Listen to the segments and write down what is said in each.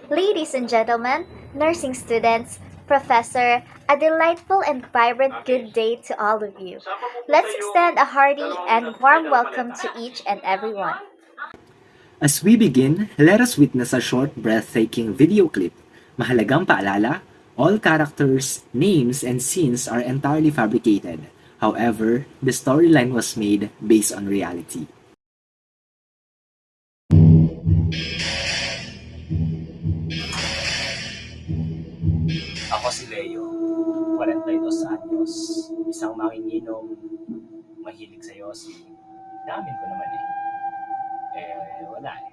Ladies and gentlemen, nursing students, professor, a delightful and vibrant good day to all of you. Let's extend a hearty and warm welcome to each and everyone. As we begin, let us witness a short breathtaking video clip. Mahalagang paalala, all characters, names, and scenes are entirely fabricated. However, the storyline was made based on reality. Ako si Leo, 42 anyos, isang manginginom, mahilig sa yosi. Namin ko naman eh. Wala eh.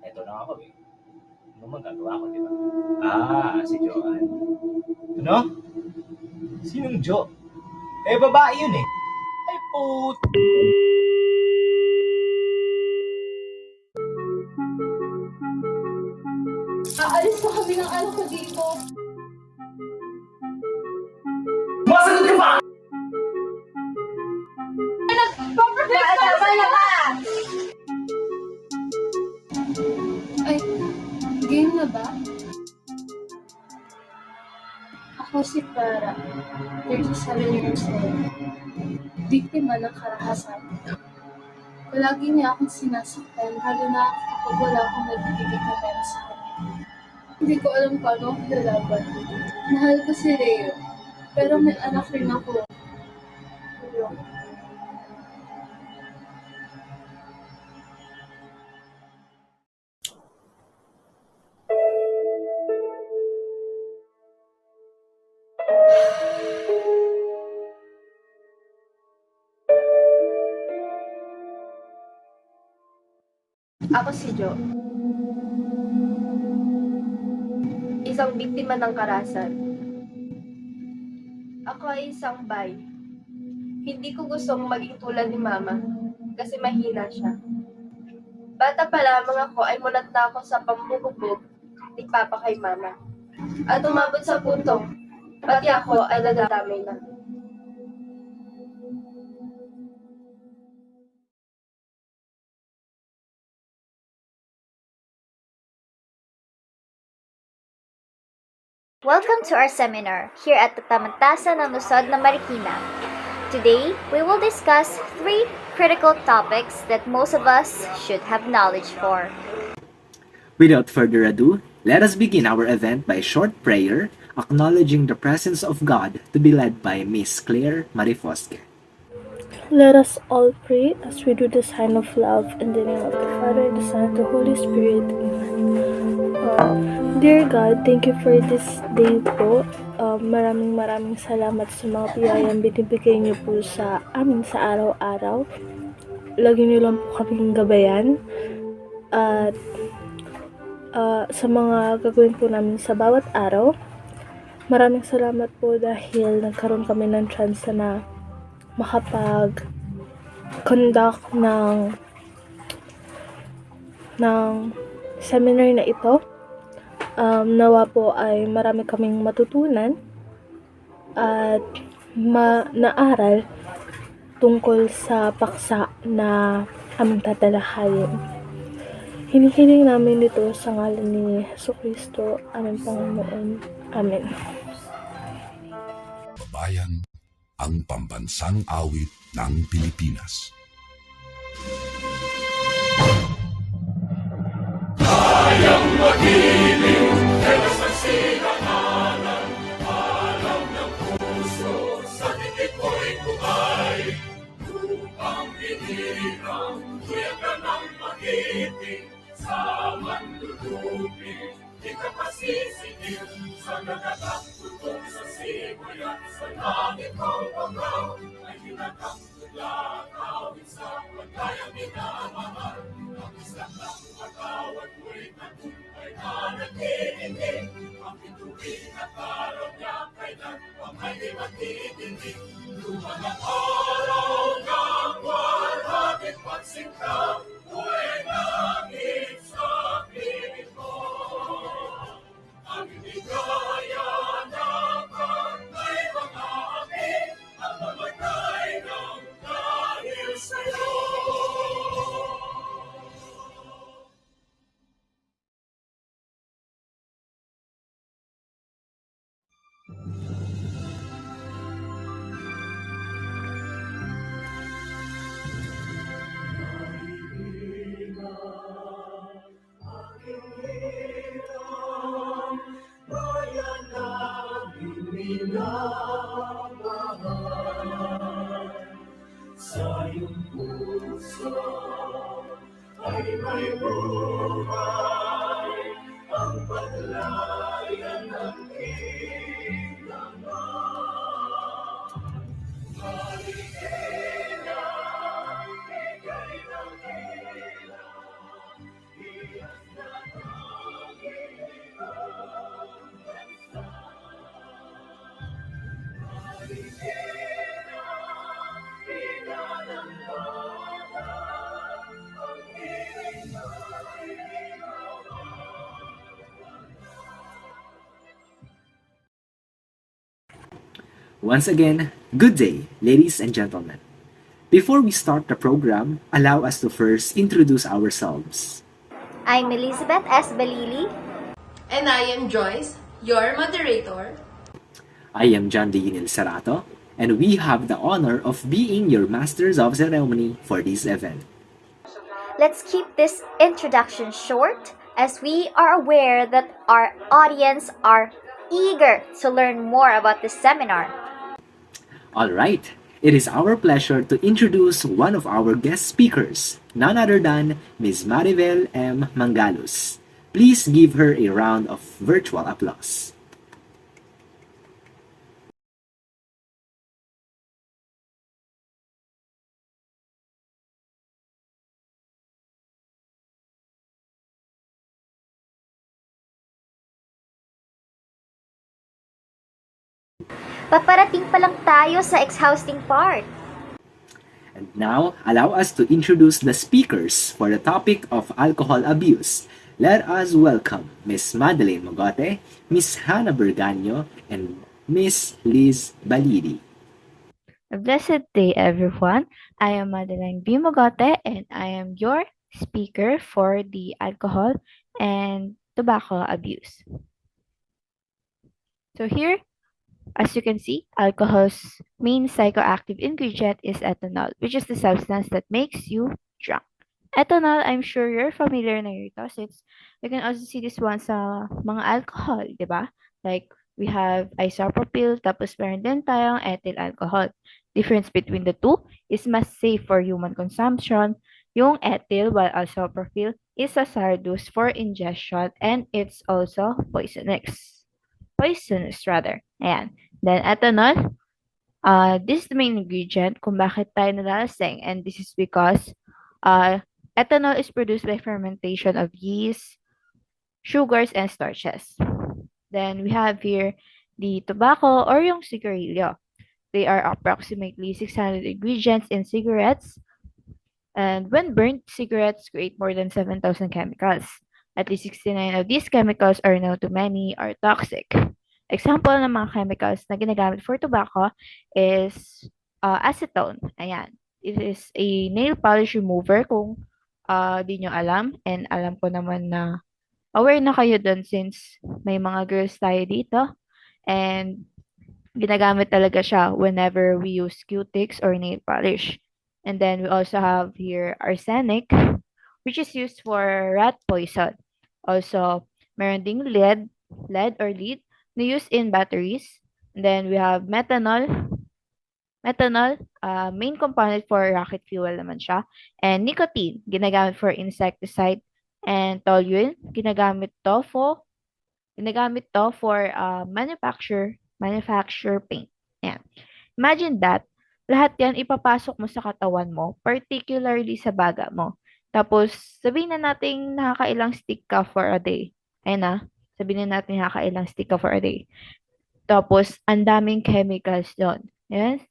Eto na ako eh. Ano magagawa ko, di ba? Si Joanne. Ano? Sinong Jo? Babae yun eh. Ay, put... Aalis na kami ng anak ko dito. Masagot ka ba? Tama na ka! Ay, game na ba? Ako si Clara, 37 years old. Biktima ng karahasan. Palagi niya akong sinasaktan, lalo na kapag wala akong nagtitipid na pera sa kanya. Hindi ko alam paano ako lalaban. Mahal ko si Leo, pero may anak rin ako. Tulong. Ako si Jo. Isang biktima ng karahasan. Ako ay isang bay. Hindi ko gustong maging tulad ni Mama kasi mahina siya. Bata pa lamang ako ay mulat na ako sa pambubugbog ni Papa kay Mama. At umabot sa puntong, pati ako ay nadadamay na. Welcome to our seminar here at the Pamantasan ng Luzon na Marikina. Today, we will discuss 3 critical topics that most of us should have knowledge for. Without further ado, let us begin our event by a short prayer acknowledging the presence of God to be led by Miss Claire Marifosque. Let us all pray as we do the sign of love in the name of the Father, the Son, and the Holy Spirit. Amen. Dear God, thank you for this day po. Maraming salamat sa mga biyayang binibigay niyo po sa amin sa araw-araw. Lagi niyo lang po kaming gabayan. At sa mga gagawin po namin sa bawat araw, maraming salamat po dahil nagkaroon kami ng chance na makapag-conduct ng seminar na ito. Nawa po ay marami kaming matutunan at naaral tungkol sa paksa na aming tatalahayin. Hinihiling namin ito sa ngalan ni Jesucristo, aming Panginoon. Amen. Bayan, ang pambansang awit ng Pilipinas. Kayang magiliw, ewas ang sinakalan, alam ng puso, sa titik ko'y bukay. Upang hinirang, tuyagan ang magiting, sa manlulupin, di ka pasisingil, sa nagatak tutok sa simoy at sa langit kong panggaw, ay hinatang tula, kawin sa pagkayang minamahal, ang isang lang magkawat mo'y tagumpay na nagtitindig, ang pituwin at araw niya kailan, ang may di magtitindig, lumang ang araw ng warhabit pagsinta, buhay langit sa pilit mo. Ang hindi kaya ng kantay mga api, ang mamatay ng dahil sa'yo. Bayan namin minamahal, sa iyong puso ay may buhay ang paglayan ng kinaman. Marikina, ika'y nakila, iyas na Panginoon bansa. Marikina, ina ng bayan, ang hiling ay ginawa. Once again, good day, ladies and gentlemen. Before we start the program, allow us to first introduce ourselves. I'm Elizabeth S. Balili. And I am Joyce, your moderator. I am John Deanil Sarato, and we have the honor of being your Masters of Ceremony for this event. Let's keep this introduction short as we are aware that our audience are eager to learn more about this seminar. Alright, it is our pleasure to introduce one of our guest speakers, none other than Ms. Maribel M. Mangalus. Please give her a round of virtual applause. Paparating pa lang tayo sa exhausting part. And now, allow us to introduce the speakers for the topic of alcohol abuse. Let us welcome Ms. Madeleine Mogote, Ms. Hannah Berganyo, and Ms. Liz Balidi. A blessed day, everyone. I am Madeline B. Mogote, and I am your speaker for the alcohol and tobacco abuse. So here, as you can see, alcohol's main psychoactive ingredient is ethanol, which is the substance that makes you drunk. Ethanol, I'm sure you're familiar na ito since you can also see this one sa mga alcohol, di ba? Like, we have isopropyl, tapos meron din tayong ethyl alcohol. Difference between the two is mas safe for human consumption. Yung ethyl, while isopropyl, is hazardous for ingestion and it's also poisonous. Poisonous rather. Ayan. Then ethanol, this is the main ingredient kung bakit tayo nalalasing, and this is because ethanol is produced by fermentation of yeast, sugars, and starches. Then we have here the tobacco or yung cigarillo. They are approximately 600 ingredients in cigarettes, and when burnt, cigarettes create more than 7,000 chemicals. At least 69 of these chemicals are known to many are toxic. Example ng mga chemicals na ginagamit for tobacco is acetone. Ayan. It is a nail polish remover kung di nyo alam. And alam ko naman na aware na kayo dun since may mga girls tayo dito. And ginagamit talaga siya whenever we use Q-tips or nail polish. And then we also have here arsenic, which is used for rat poison. Also, meron ding lead or lead na used in batteries. And then we have methanol. Methanol, main component for rocket fuel naman siya. And nicotine, ginagamit for insecticide. And toluene, ginagamit to for manufacture paint. Ayan. Imagine that, lahat yan ipapasok mo sa katawan mo, particularly sa baga mo. Tapos, sabihin na natin nakakailang stick ka for a day. Ayun na, sabihin na natin nakakailang stick ka for a day. Tapos, ang daming chemicals doon. Yes?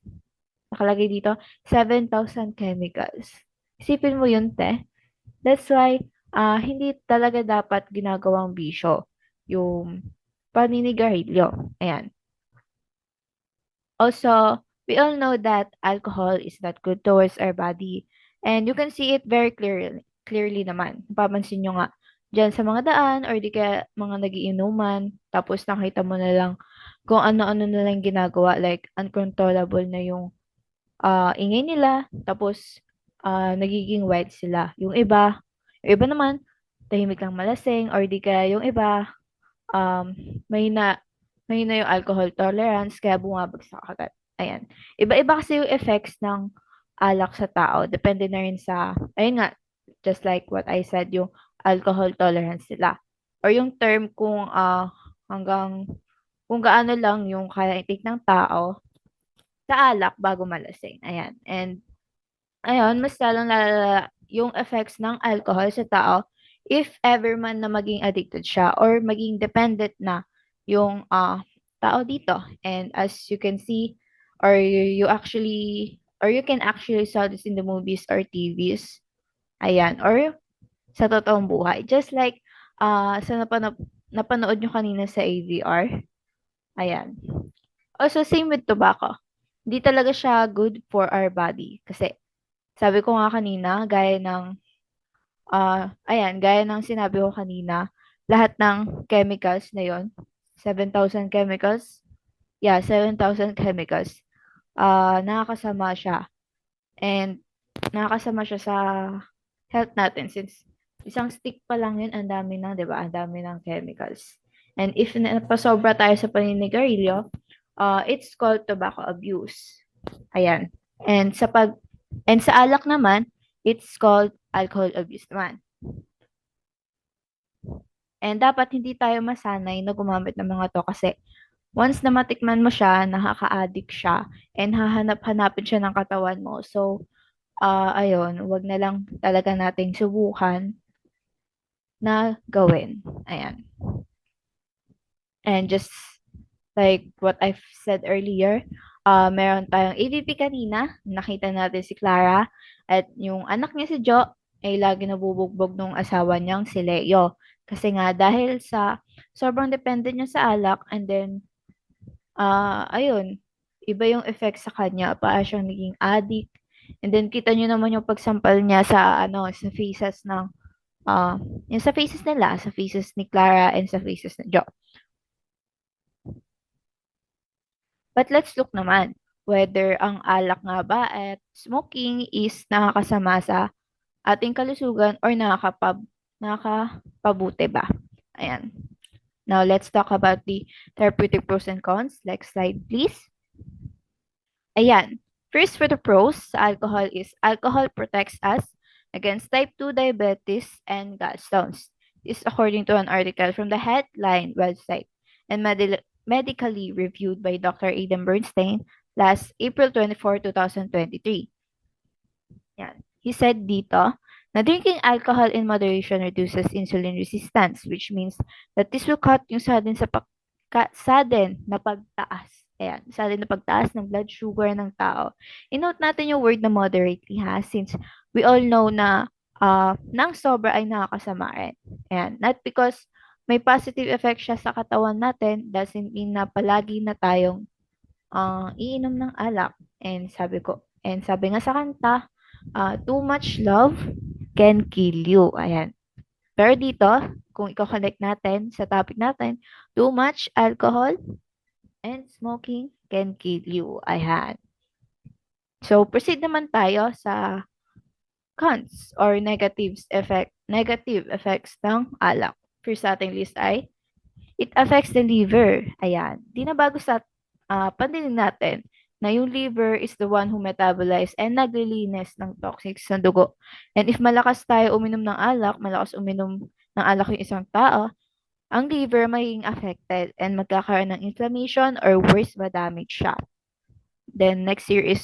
Nakalagay dito, 7,000 chemicals. Isipin mo yun, te. That's why, hindi talaga dapat ginagawang bisyo yung paninigarilyo. Ayan. Also, we all know that alcohol is not good towards our body. And you can see it very clearly naman. Papansin nyo nga, dyan sa mga daan or di kaya mga nagiinuman, tapos nakita mo na lang kung ano-ano na lang ginagawa, like uncontrollable na yung ingay nila, tapos nagiging white sila. Yung iba naman, tahimik lang malasing, or di kaya yung iba, um, mahina, mahina yung alcohol tolerance, kaya bumabagsak agad. Ayan. Iba-iba kasi yung effects ng alak sa tao. Depende na rin sa, ayun nga, just like what I said, yung alcohol tolerance nila. Or yung term kung hanggang, kung gaano lang yung kaya i-take ng tao sa alak bago malasing. Ayan. And ayun, mas lalong lalala yung effects ng alcohol sa tao if ever man na maging addicted siya or maging dependent na yung tao dito. And as you can see, or you can actually saw this in the movies or TVs. Ayan. Or sa totoong buhay. Just like sa napanood nyo kanina sa AVR. Ayan. Also, same with tobacco. Hindi talaga siya good for our body. Kasi, sabi ko nga kanina, gaya ng sinabi ko kanina, lahat ng chemicals na yon, 7,000 chemicals, 7,000 chemicals, nakakasama siya. And, nakakasama siya sa health natin since isang stick pa lang yun, ang dami ng, di ba? Ang dami ng chemicals. And if napasobra tayo sa paninigarilyo, it's called tobacco abuse. Ayan. And sa alak naman, it's called alcohol abuse naman. And dapat hindi tayo masanay na gumamit ng mga to kasi once na matikman mo siya, nakaka-addict siya and hahanap-hanapin siya ng katawan mo. So, ayun, wag na lang talaga nating subukan na gawin. Ayan. And just like what I've said earlier, meron tayong AVP kanina, nakita natin si Clara, at yung anak niya si Jo ay lagi nabubugbog nung asawa niyang si Leo. Kasi nga, dahil sa sobrang dependent niya sa alak, and then, ayun, iba yung effect sa kanya, para siyang naging addict. And then, kita niyo naman yung pagsampal niya sa, sa faces ng, yung sa faces nila, sa faces ni Clara and sa faces ni Jo. But let's look naman whether ang alak nga ba at smoking is nakakasama sa ating kalusugan or nakakapabuti ba. Ayan. Now, let's talk about the therapeutic pros and cons. Next slide, please. Ayan. First, for the pros sa alcohol is alcohol protects us against type 2 diabetes and gallstones. This is according to an article from the Headline website and medically reviewed by Dr. Aidan Bernstein last April 24, 2023. Yan. He said dito na drinking alcohol in moderation reduces insulin resistance, which means that this will cut yung sudden na pagtaas. Ayan, sudden na pagtaas ng blood sugar ng tao. I-note natin yung word na moderately since we all know na nang sobra ay nakakasama rin. Ayan, not because may positive effect siya sa katawan natin, doesn't mean na palagi na tayong iinom ng alak. And sabi nga sa kanta, too much love can kill you. Ayan. Pero dito, kung i-connect natin sa topic natin, too much alcohol and smoking can kill you. Ayan. So, proceed naman tayo sa cons or negative effects ng alak. First sa ating list ay, it affects the liver. Ayan. Di na bago sa pandinig natin na yung liver is the one who metabolize and naglilinis ng toxics sa dugo. And if malakas tayo uminom ng alak, malakas uminom ng alak yung isang tao, ang liver magiging affected and magkakaroon ng inflammation or worse, ma-damage siya. Then next here is,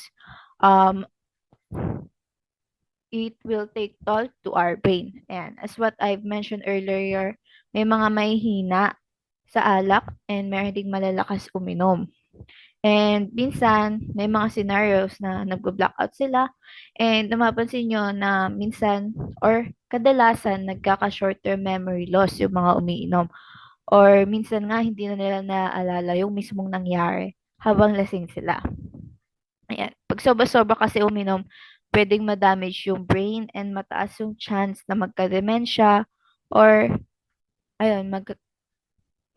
it will take toll to our brain. And as what I've mentioned earlier, may mga mahihina sa alak and meron ding malalakas uminom. And minsan, may mga scenarios na nag-blackout sila and napapansin nyo na minsan or kadalasan nagkaka-short-term memory loss yung mga umiinom. Or minsan nga hindi na nila naaalala yung mismong nangyari habang lasing sila. Ayan. Pag sobra-sobra kasi uminom, pwedeng ma-damage yung brain and mataas yung chance na magka-dementia or ayun,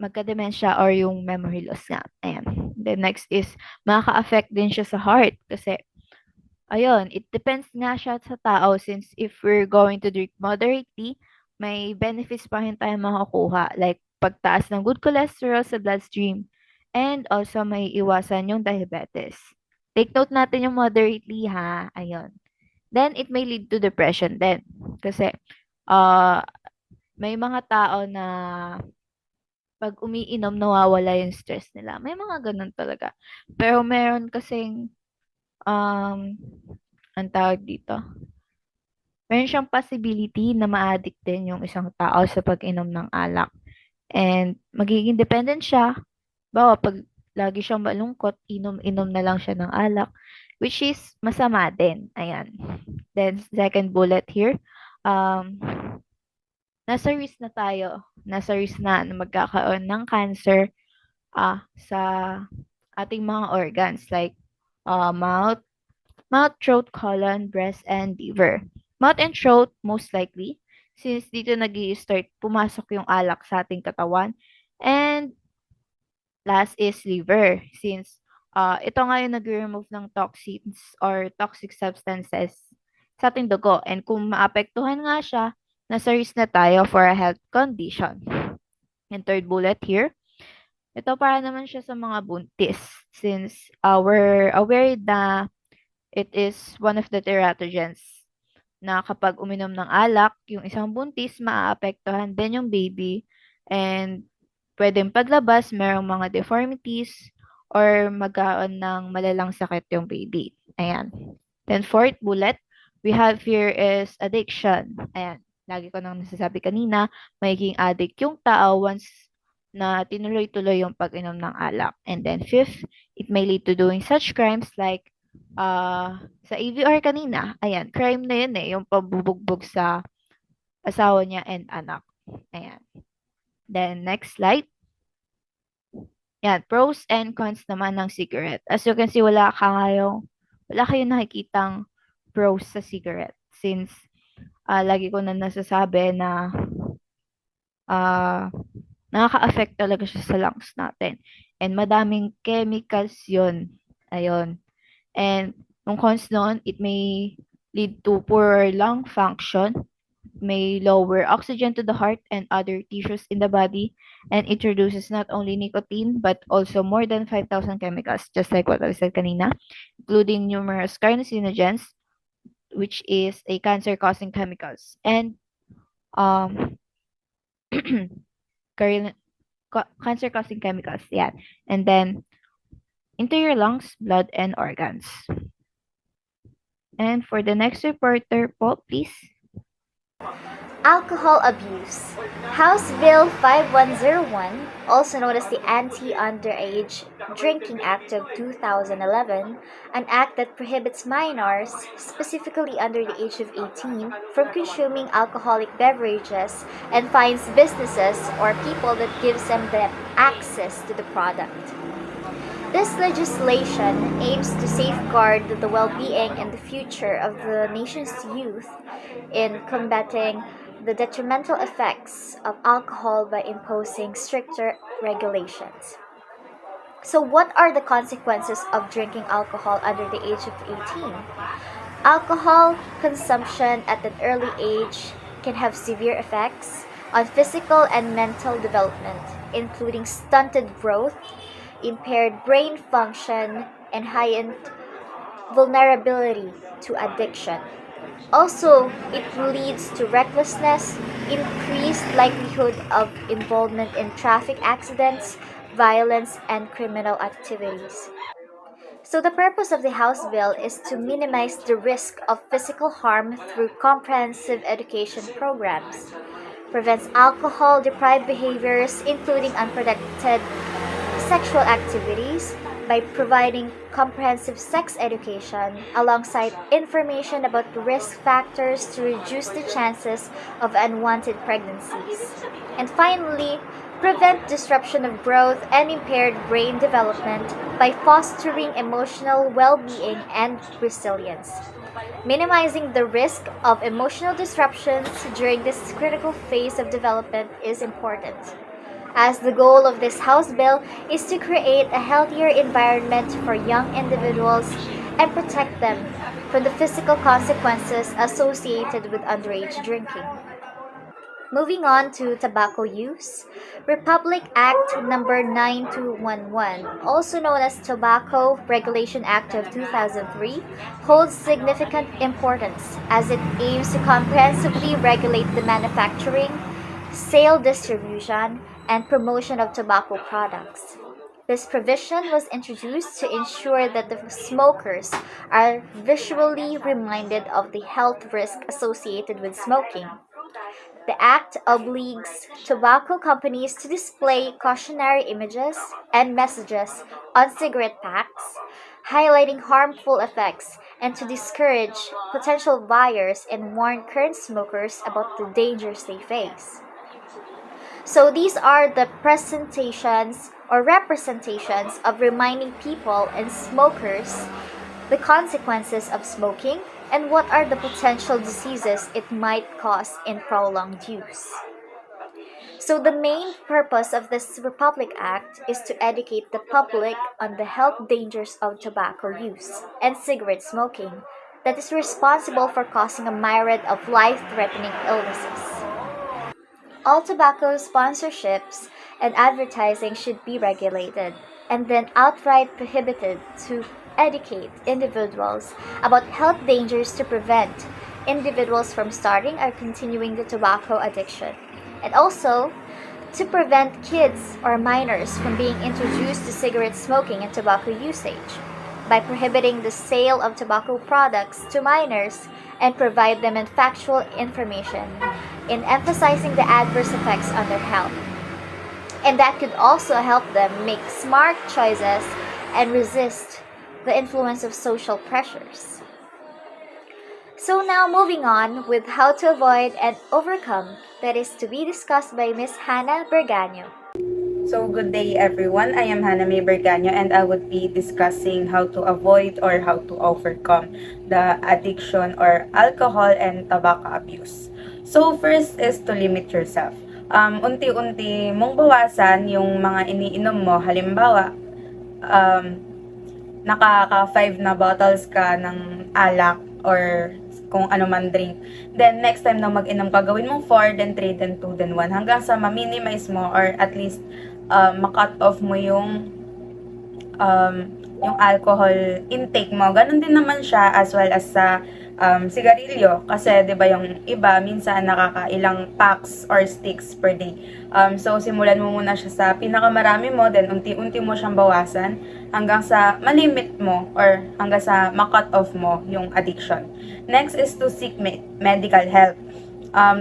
magka-dementia or yung memory loss nga. Ayan. Then next is, makaka-affect din siya sa heart kasi, ayun, it depends nga siya sa tao since if we're going to drink moderately, may benefits pa rin tayong makukuha like pagtaas ng good cholesterol sa bloodstream and also may iwasan yung diabetes. Take note natin yung moderately ha. Ayun. Then it may lead to depression din kasi may mga tao na pag umiinom nawawala yung stress nila. May mga ganun talaga. Pero meron kasing ang tawag dito, meron siyang possibility na ma-addict din yung isang tao sa pag-inom ng alak. And magiging dependent siya. Bawa, pag lagi siyang malungkot, inom-inom na lang siya ng alak, which is masama din. Ayan. Then, second bullet here, nasa risk na tayo. Nasa risk na magkakaroon ng cancer sa ating mga organs like mouth, throat, colon, breast, and liver. Mouth and throat, most likely, since dito nag-i-start pumasok yung alak sa ating katawan. And last is liver, since ito nga yung nag-remove ng toxins or toxic substances sa ating dugo. And kung maapektuhan nga siya, nasa risk na tayo for a health condition. And third bullet here, ito para naman siya sa mga buntis, since we're aware na it is one of the teratogens na kapag uminom ng alak, yung isang buntis, maaapektuhan din yung baby and pwedeng paglabas, merong mga deformities or magkaroon ng malalang sakit yung baby. Ayan. Then fourth bullet, we have here is addiction. Ayan. Lagi ko nang nasasabi kanina, magiging addict yung tao once na tinuloy-tuloy yung pag-inom ng alak. And then fifth, it may lead to doing such crimes like sa AVR kanina, ayan, crime na yun yung pambubugbog sa asawa niya and anak. Ayan. Then, next slide. Yan, pros and cons naman ng cigarette. As you can see, wala kayong nakikitang pros sa cigarette since lagi ko na nasasabi na nakaka-affect talaga siya sa lungs natin. And madaming chemicals yun. Ayun. And yung cons noon, it may lead to poor lung function, may lower oxygen to the heart and other tissues in the body, and introduces not only nicotine but also more than 5,000 chemicals, just like what I said kanina, including numerous carcinogens, which is a cancer-causing chemicals, and cancer-causing chemicals, yeah. And then into your lungs, blood, and organs. And for the next reporter po, please. Alcohol abuse. House Bill 5101, also known as the Anti-Underage Drinking Act of 2011, an act that prohibits minors, specifically under the age of 18, from consuming alcoholic beverages and fines businesses or people that gives them access to the product. This legislation aims to safeguard the well-being and the future of the nation's youth in combating the detrimental effects of alcohol by imposing stricter regulations. So what are the consequences of drinking alcohol under the age of 18? Alcohol consumption at an early age can have severe effects on physical and mental development, including stunted growth, impaired brain function, and heightened vulnerability to addiction. Also, it leads to recklessness, increased likelihood of involvement in traffic accidents, violence, and criminal activities. So the purpose of the House bill is to minimize the risk of physical harm through comprehensive education programs, prevents alcohol-deprived behaviors, including unprotected sexual activities, by providing comprehensive sex education alongside information about the risk factors to reduce the chances of unwanted pregnancies. And finally, prevent disruption of growth and impaired brain development by fostering emotional well-being and resilience. Minimizing the risk of emotional disruptions during this critical phase of development is important. as the goal of this House bill is to create a healthier environment for young individuals and protect them from the physical consequences associated with underage drinking. Moving on to tobacco use, Republic Act number 9211, also known as Tobacco Regulation Act of 2003, holds significant importance as it aims to comprehensively regulate the manufacturing, sale, distribution, and promotion of tobacco products. This provision was introduced to ensure that the smokers are visually reminded of the health risk associated with smoking. The Act obliges tobacco companies to display cautionary images and messages on cigarette packs, highlighting harmful effects, and to discourage potential buyers and warn current smokers about the dangers they face. So these are the presentations or representations of reminding people and smokers the consequences of smoking and what are the potential diseases it might cause in prolonged use. So the main purpose of this Republic Act is to educate the public on the health dangers of tobacco use and cigarette smoking that is responsible for causing a myriad of life-threatening illnesses. All tobacco sponsorships and advertising should be regulated and then outright prohibited to educate individuals about health dangers to prevent individuals from starting or continuing the tobacco addiction, and also to prevent kids or minors from being introduced to cigarette smoking and tobacco usage by prohibiting the sale of tobacco products to minors and provide them with factual information in emphasizing the adverse effects on their health. And that could also help them make smart choices and resist the influence of social pressures. So now moving on with how to avoid and overcome, that is to be discussed by Miss Hannah Berganyo. So good day everyone, I am Hannah May Berganyo and I would be discussing how to avoid or how to overcome the addiction or alcohol and tobacco abuse. So first is to limit yourself. Unti-unti mong bawasan yung mga iniinom mo. Halimbawa, nakaka 5 na bottles ka ng alak or kung ano man drink. Then, next time na mag-inom ka, gawin mong 4, then 3, then 2, then 1. Hanggang sa ma-minimize mo or at least ma-cut off mo yung alcohol intake mo. Ganon din naman siya as well as sa sigarilyo. Kasi, di ba yung iba, minsan nakakailang packs or sticks per day. So, simulan mo muna siya sa pinakamarami mo, then unti-unti mo siyang bawasan hanggang sa malimit mo or hanggang sa ma-cut off mo yung addiction. Next is to seek medical help.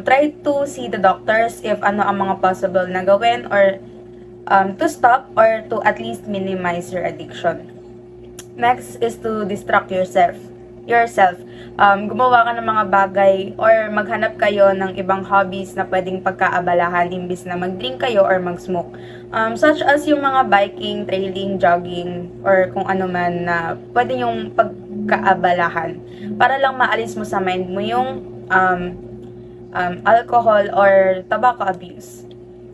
Try to see the doctors if ano ang mga possible na gawin or to stop or to at least minimize your addiction. Next is to distract yourself. Gumawa ka ng mga bagay or maghanap kayo ng ibang hobbies na pwedeng pagkaabalahan imbis na mag-drink kayo or mag-smoke. Such as yung mga biking, trailing, jogging, or kung ano man na pwede yung pagkaabalahan para lang maalis mo sa mind mo yung alcohol or tobacco abuse.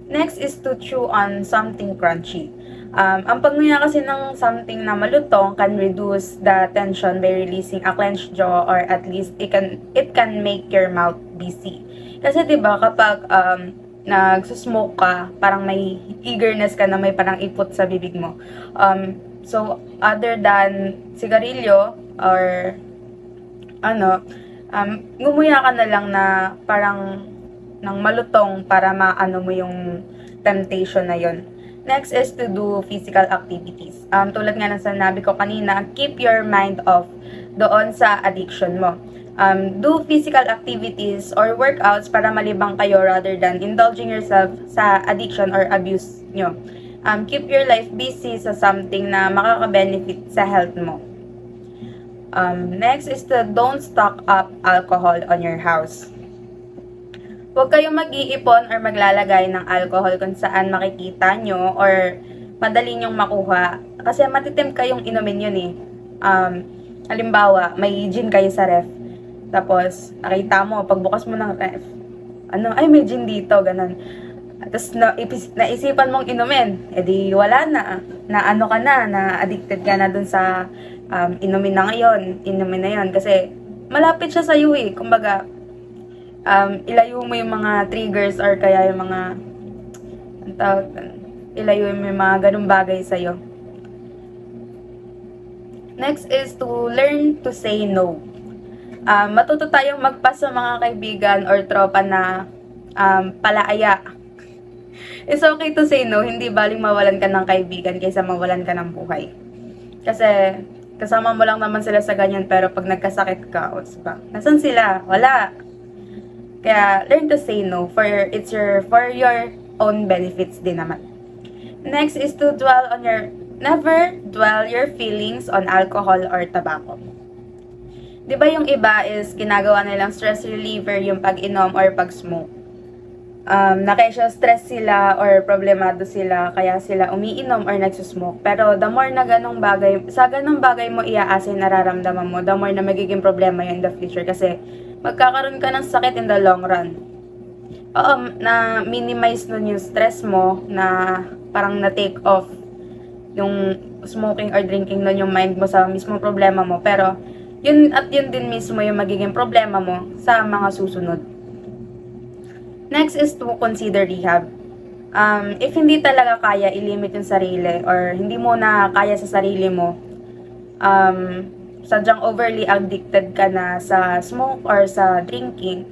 Next is to chew on something crunchy. Ang pagnuya kasi ng something na malutong can reduce the tension by releasing a clenched jaw or at least it can make your mouth busy. Kasi 'di ba kapag nagsusmoke ka, parang may eagerness ka na may parang ipot sa bibig mo. So other than sigarilyo or gumuya ka na lang na parang ng malutong para maano mo yung temptation na yon. Next is to do physical activities. Tulad nga ng sinabi ko kanina, keep your mind off doon sa addiction mo. Do physical activities or workouts para malibang kayo rather than indulging yourself sa addiction or abuse nyo. Keep your life busy sa something na makaka-benefit sa health mo. Next is to don't stock up alcohol on your house. Huwag kayong mag-iipon or maglalagay ng alcohol kung saan makikita nyo or madali nyong makuha. Kasi matitempt kayong inumin yun eh. Halimbawa, may gin kayo sa ref. Tapos, nakita mo, pagbukas mo ng ref, ay may gin dito, ganun. Tapos naisipan mong inumin, edi wala na. Na ano ka na addicted ka na dun sa inumin na yon kasi malapit siya sa iyo eh. Kumbaga, ilayo mo yung mga triggers or kaya yung mga, ilayo mo yung mga ganung bagay sa'yo. Next is to learn to say no. Matuto tayong magpas sa mga kaibigan or tropa na palaaya. It's okay to say no, hindi baling mawalan ka ng kaibigan kaysa mawalan ka ng buhay. Kasi kasama mo lang naman sila sa ganyan, pero pag nagkasakit ka, nasan sila? Wala. Kaya learn to say no for your own benefits din naman. Next is to never dwell your feelings on alcohol or tobacco. 'Di ba yung iba is ginagawa nilang stress reliever yung pag-inom or pag-smoke. Nakesya stress sila or problemado sila kaya sila umiinom or nagsusmoke. Pero the more na ganong bagay mo iaasin nararamdaman mo, the more na magiging problema yun in the future kasi magkakaroon ka ng sakit in the long run. Oo, na minimize nun yung stress mo, na parang na-take off yung smoking or drinking nun yung mind mo sa mismong problema mo. Pero yun din mismo yung magiging problema mo sa mga susunod. Next is to consider rehab. If hindi talaga kaya i-limit yung sarili or hindi mo na kaya sa sarili mo, sadyang overly addicted ka na sa smoke or sa drinking,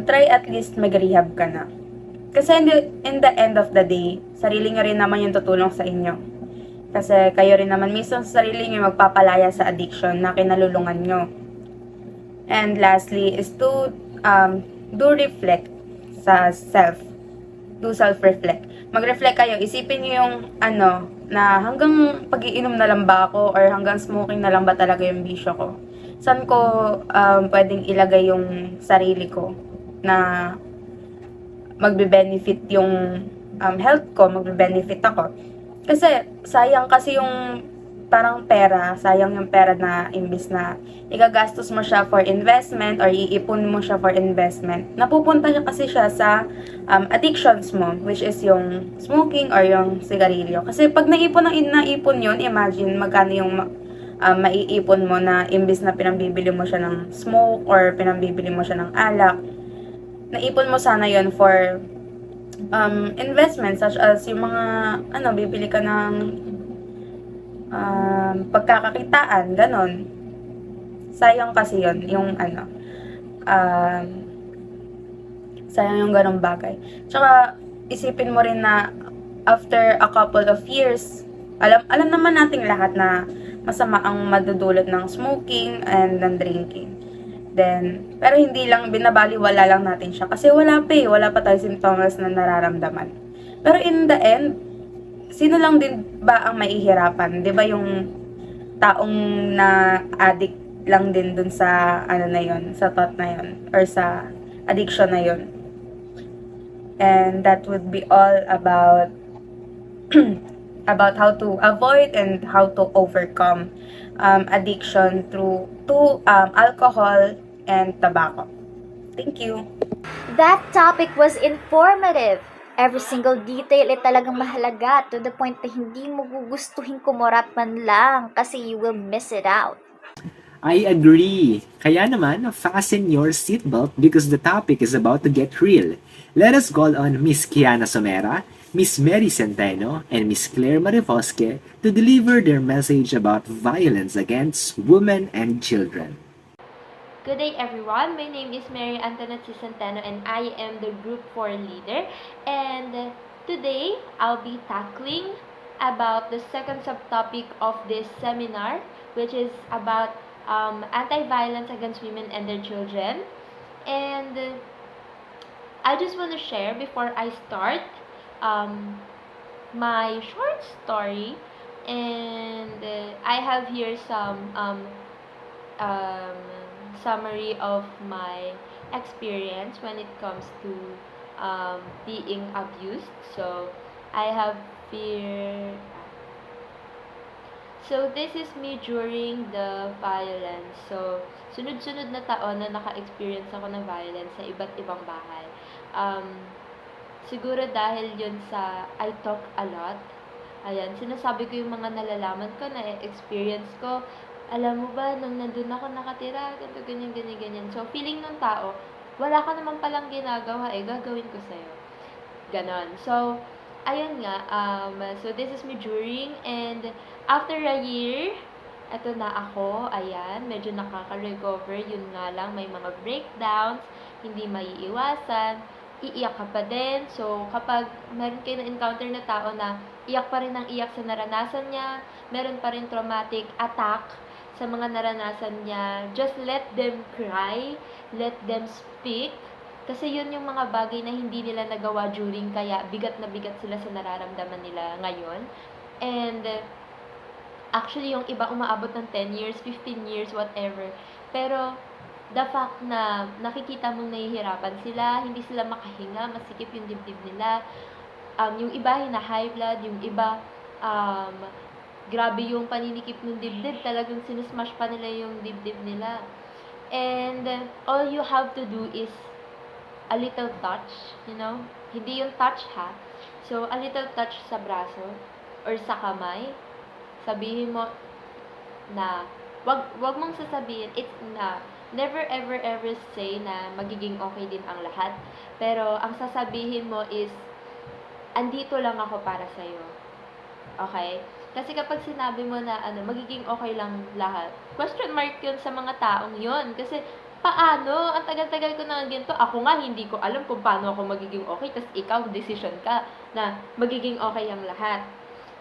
try at least mag-rehab ka na. Kasi in the end of the day, sarili nyo rin naman yung tutulong sa inyo. Kasi kayo rin naman mismo sa sarili nyo magpapalaya sa addiction na kinalulungan nyo. And lastly is to do reflect sa self. Do self-reflect. Mag-reflect kayo. Isipin nyo yung na hanggang pag-iinom na lang ba ako or hanggang smoking na lang ba talaga yung bisyo ko? Saan ko pwedeng ilagay yung sarili ko na magbe-benefit yung health ko, magbe-benefit ako? Kasi sayang kasi yung parang pera, sayang yung pera na imbis na igagastos mo siya for investment or iipon mo siya for investment, napupunta siya kasi siya sa addictions mo, which is yung smoking or yung sigarilyo. Kasi pag naipon yun, imagine magkano yung maiipon mo na imbis na pinambibili mo siya ng smoke or pinambibili mo siya ng alak, naipon mo sana yun for investment such as yung mga bibili ka ng pagkakakitaan, ganon. Sayang kasi yun, yung sayang yung ganong bagay. Tsaka, isipin mo rin na after a couple of years, alam naman nating lahat na masama ang madudulot ng smoking and ng drinking. Pero hindi lang, binabaliwala lang natin siya. Kasi wala pa tayo symptoms na nararamdaman. Pero in the end, sino lang din ba ang maihirapan? 'Di ba yung taong na addict lang din dun sa sa thought na yon or sa addiction na yon. And that would be all about about how to avoid and how to overcome addiction to alcohol and tobacco. Thank you. That topic was informative. Every single detail ay talagang mahalaga to the point na hindi mo gugustuhin kumurap man lang kasi you will miss it out. I agree. Kaya naman, fasten your seatbelt because the topic is about to get real. Let us call on Miss Kiana Somera, Miss Mary Centeno, and Miss Claire Marifosque to deliver their message about violence against women and children. Good day everyone, my name is Mary Antoinette Centeno and I am the Group 4 leader, and today I'll be tackling about the second subtopic of this seminar, which is about anti-violence against women and their children. And I just want to share before I start my short story, and I have here some summary of my experience when it comes to being abused. So I have here. So this is me during the violence. So sunod-sunod na taon na naka-experience ako ng violence sa iba't ibang bahay. Siguro dahil yun sa I talk a lot. Ayan, sinasabi ko yung mga nalalaman ko, na experience ko. Alam mo ba, nung nandun ako nakatira, ganito, ganyan, ganyan, ganyan. So, feeling ng tao, wala ka naman palang ginagawa, gagawin ko sa'yo. Ganon. So, ayun nga, so this is me during, and after a year, eto na ako, ayan, medyo nakaka-recover, yun nga lang, may mga breakdowns, hindi maiiwasan, iiyak ka pa din. So, kapag meron kayo na-encounter na tao na iyak pa rin ng iyak sa naranasan niya, meron pa rin traumatic attack sa mga naranasan niya, just let them cry, let them speak, kasi yun yung mga bagay na hindi nila nagawa during, kaya bigat na bigat sila sa nararamdaman nila ngayon. And actually, yung iba umaabot ng 10 years, 15 years, whatever. Pero the fact na nakikita mong nahihirapan sila, hindi sila makahinga, masikip yung dibdib nila. Yung iba, high blood, yung iba, grabe yung paninikip ng dibdib, talagang sinusmash pa nila yung dibdib nila. And all you have to do is a little touch, hindi yung touch ha. So, a little touch sa braso or sa kamay. Sabihin mo na, wag mong sasabihin, it's na, never ever ever say na magiging okay din ang lahat. Pero, ang sasabihin mo is, andito lang ako para sa'yo. Okay? Kasi kapag sinabi mo na magiging okay lang lahat, question mark yun sa mga taong yun. Kasi paano? Ang tagal-tagal ko na ganito. Ako nga, hindi ko alam kung paano ako magiging okay. Tapos ikaw, decision ka na magiging okay ang lahat.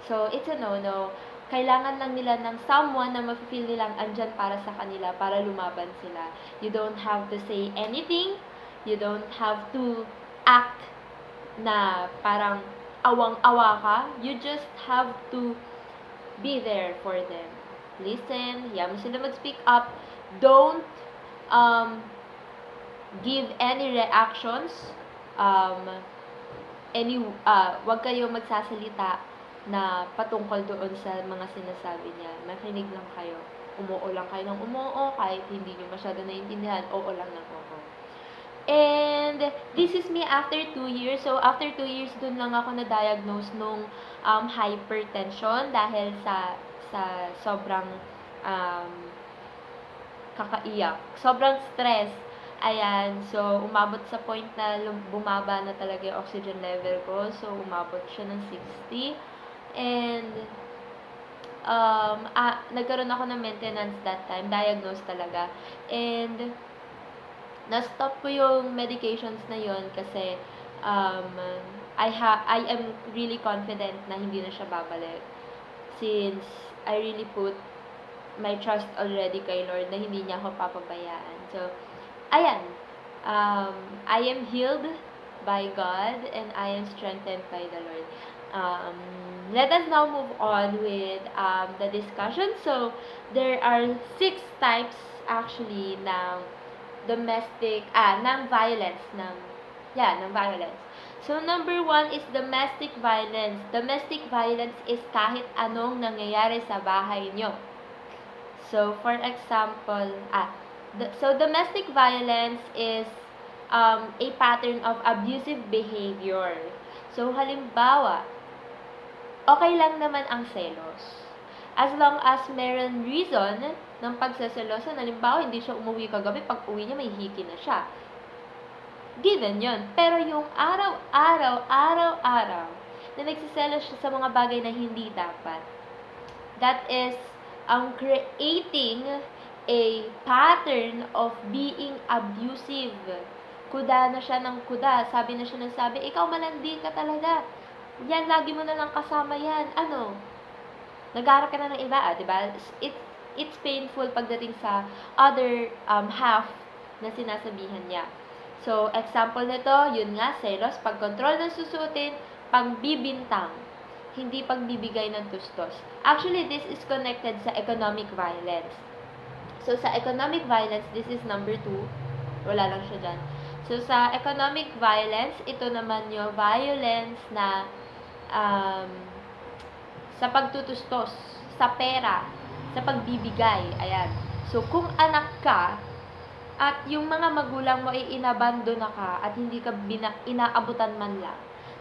So, it's a no-no. Kailangan lang nila ng someone na mafe-feel nilang andyan para sa kanila, para lumaban sila. You don't have to say anything. You don't have to act na parang awang-awa ka. You just have to be there for them. Listen, hiya mo sila mag-speak up. Don't give any reactions. Wag kayo magsasalita na patungkol doon sa mga sinasabi niya. Makinig lang kayo. Umuo lang kayo ng umuo, kahit hindi nyo masyado naiintindihan, oo lang ng oo. And this is me after 2 years. So, after 2 years, dun lang ako na-diagnose nung hypertension dahil sa sobrang kakaiyak. Sobrang stress. Ayan. So, umabot sa point na bumaba na talaga yung oxygen level ko. So, umabot siya ng 60. And nagkaroon ako ng maintenance that time. Diagnosed talaga. And na-stop ko yung medications na yon kasi I am really confident na hindi na siya babalik. Since I really put my trust already kay Lord na hindi niya ako papabayaan. So, ayan. I am healed by God and I am strengthened by the Lord. Let us now move on with the discussion. So, there are 6 types actually ng ng violence, ng violence. So, number 1 is domestic violence. Domestic violence is kahit anong nangyayari sa bahay nyo. So, for example, so domestic violence is a pattern of abusive behavior. So, halimbawa, okay lang naman ang selos. As long as meron reason ng pagsaselosan, halimbawa, hindi siya umuwi kagabi, pag uwi niya, may hiki na siya. Given yon. Pero yung araw-araw na nagsiselos siya sa mga bagay na hindi dapat, that is creating a pattern of being abusive. Kuda na siya ng kuda, sabi na siya ng sabi, ikaw malandi ka talaga. Yan, lagi mo na lang kasama yan. Nag-aaral ka na ng iba, diba? It's painful pagdating sa other half na sinasabihan niya. So, example nito, yun nga, selos, pagkontrol ng susuotin, pagbibintang, hindi pagbibigay ng tustos. Actually, this is connected sa economic violence. So, sa economic violence, this is number 2. Wala lang siya dyan. So, sa economic violence, ito naman yung violence na sa pagtutustos, sa pera, sa pagbibigay. Ayan. So, kung anak ka, at yung mga magulang mo ay inabandona ka, at hindi ka inaabutan man lang,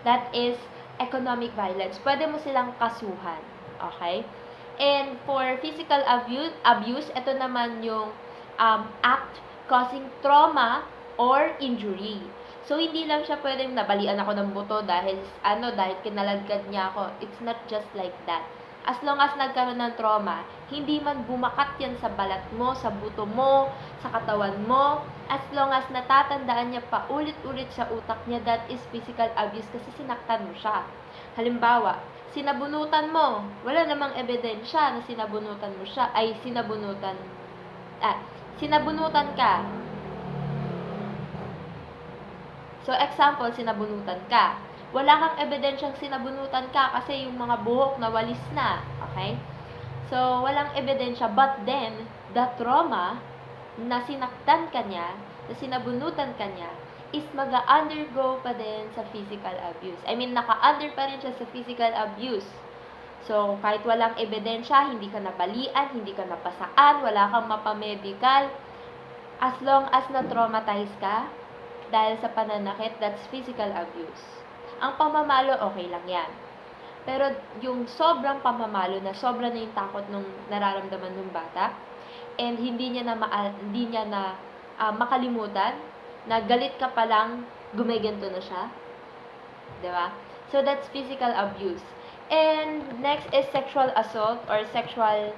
That is economic violence. Pwede mo silang kasuhan. Okay? And for physical abuse, ito naman yung act causing trauma or injury. So, hindi lang siya pwedeng nabalian ako ng buto dahil kinalagkad niya ako. It's not just like that. As long as nagkaroon ng trauma, hindi man bumakat yan sa balat mo, sa buto mo, sa katawan mo, as long as natatandaan niya pa ulit-ulit sa utak niya, that is physical abuse kasi sinaktan mo siya. Halimbawa, sinabunutan mo, wala namang ebidensya na sinabunutan mo siya, sinabunutan ka. So, example, sinabunutan ka. Wala kang ebidensyang sinabunutan ka kasi yung mga buhok na walis na. Okay? So, walang ebidensya. But then, the trauma na sinaktan ka niya, na sinabunutan ka niya, is mag-undergo pa din sa physical abuse. I mean, naka-under pa rin siya sa physical abuse. So, kahit walang ebidensya, hindi ka nabalian, hindi ka napasaan, wala kang mapamedical, as long as na-traumatize ka, dahil sa pananakit, that's physical abuse. Ang pamamalo, okay lang yan. Pero yung sobrang pamamalo na sobra na yung takot nung nararamdaman ng bata, and hindi niya na makalimutan, na galit ka pa lang, gumiganto na siya. Diba? So, that's physical abuse. And next is sexual assault or sexual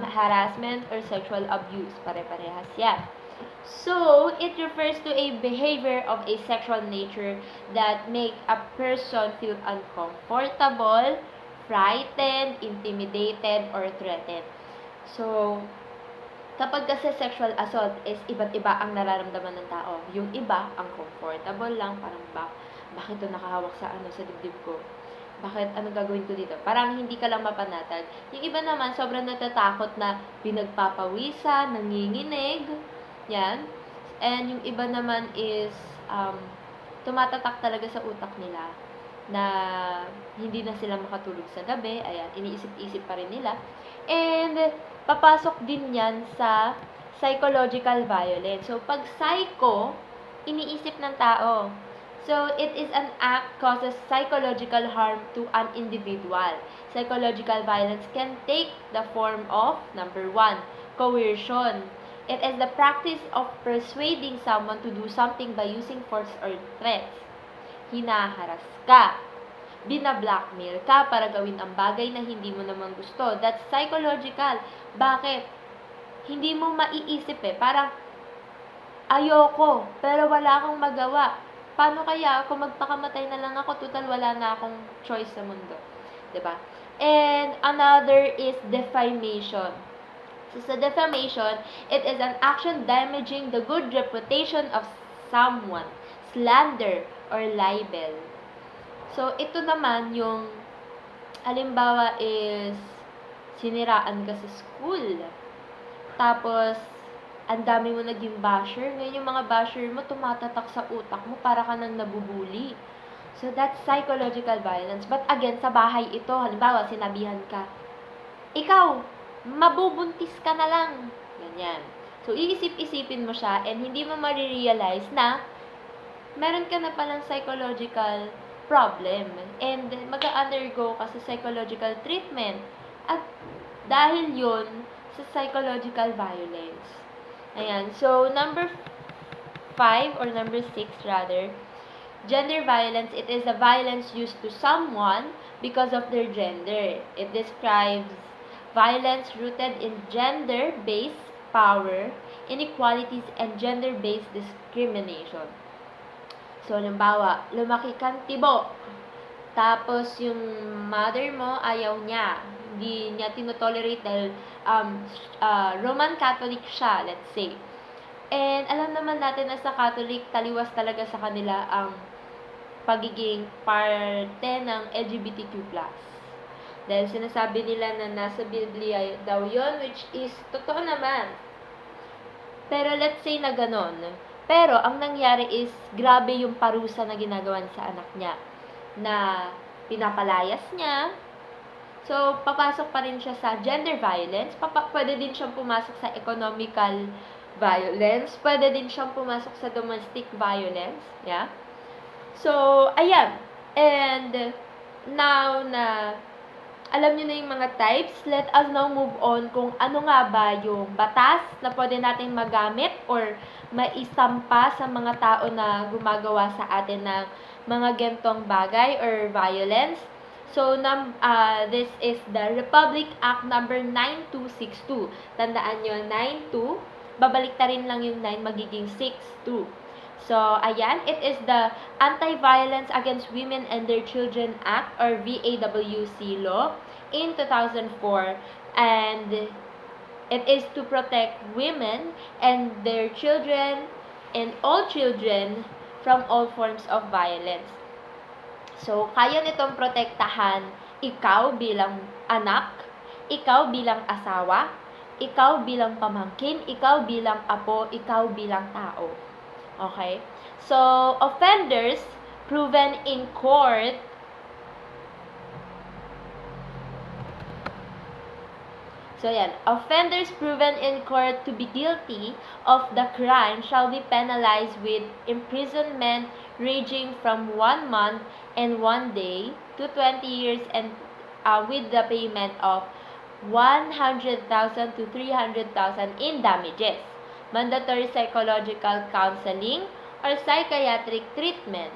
harassment or sexual abuse. Pare-parehas yan. So, it refers to a behavior of a sexual nature that make a person feel uncomfortable, frightened, intimidated, or threatened. So, kapag kasi sexual assault is iba't iba ang nararamdaman ng tao. Yung iba, uncomfortable lang, parang bakit ito nakahawak sa dibdib ko? Bakit, ano gagawin ko dito? Parang hindi ka lang mapanatag. Yung iba naman, sobrang natatakot na pinagpapawisan, nanginginig, yan. And yung iba naman is, tumatatak talaga sa utak nila na hindi na sila makatulog sa gabi. Ayan, iniisip-isip pa rin nila. And, papasok din yan sa psychological violence. So, pag psycho, iniisip ng tao. So, it is an act causes psychological harm to an individual. Psychological violence can take the form of, number 1, coercion. It is the practice of persuading someone to do something by using force or threats. Hinaharas ka. Bina-blackmail ka para gawin ang bagay na hindi mo naman gusto. That's psychological. Bakit? Hindi mo maiisip Parang, ayoko, pero wala akong magawa. Paano kaya kung magpakamatay na lang ako, total wala na akong choice sa mundo. Diba? And another is defamation. So, sa defamation, it is an action damaging the good reputation of someone, slander, or libel. So, ito naman yung, halimbawa is, siniraan ka sa school. Tapos, ang dami mo naging basher. Ngayon yung mga basher mo, tumatatak sa utak mo para ka nang nabubuli. So, that's psychological violence. But again, sa bahay ito, halimbawa, sinabihan ka, ikaw, mabubuntis ka na lang. Ganyan. So, iisip-isipin mo siya and hindi mo marirealize na meron ka na palang psychological problem. And mag-undergo ka sa psychological treatment. At dahil yun sa psychological violence. Ayan. So, number 5 or number 6 rather, gender violence, it is a violence used to someone because of their gender. It describes violence rooted in gender-based power, inequalities, and gender-based discrimination. So, halimbawa, lumaki kang tibo. Tapos, yung mother mo, ayaw niya. Hindi niya tinotolerate dahil Roman Catholic siya, let's say. And alam naman natin na sa Catholic, taliwas talaga sa kanila ang pagiging parte ng LGBTQ+. Dahil sinasabi nila na nasa Biblia daw yon, which is totoo naman. Pero let's say na ganon. Pero ang nangyari is grabe yung parusa na ginagawan sa anak niya. Na pinapalayas niya. So, papasok pa rin siya sa gender violence. Pwede din siyang pumasok sa economical violence. Pwede din siyang pumasok sa domestic violence. Yeah? So, ayan. And now na alam nyo na yung mga types, let us now move on kung ano nga ba yung batas na pwede natin magamit or maisampa sa mga tao na gumagawa sa atin ng mga gentong bagay or violence. So, this is the Republic Act number 9262. Tandaan nyo, 92. Babalik ta rin lang yung 9, magiging 62. So, ayan, it is the Anti-Violence Against Women and Their Children Act or VAWC law in 2004. And it is to protect women and their children and all children from all forms of violence. So, kaya nitong protektahan ikaw bilang anak, ikaw bilang asawa, ikaw bilang pamangkin, ikaw bilang apo, ikaw bilang tao. Okay? So, offenders proven in court offenders proven in court to be guilty of the crime shall be penalized with imprisonment ranging from 1 month and 1 day to 20 years and with the payment of 100,000 to 300,000 in damages, mandatory psychological counseling or psychiatric treatment.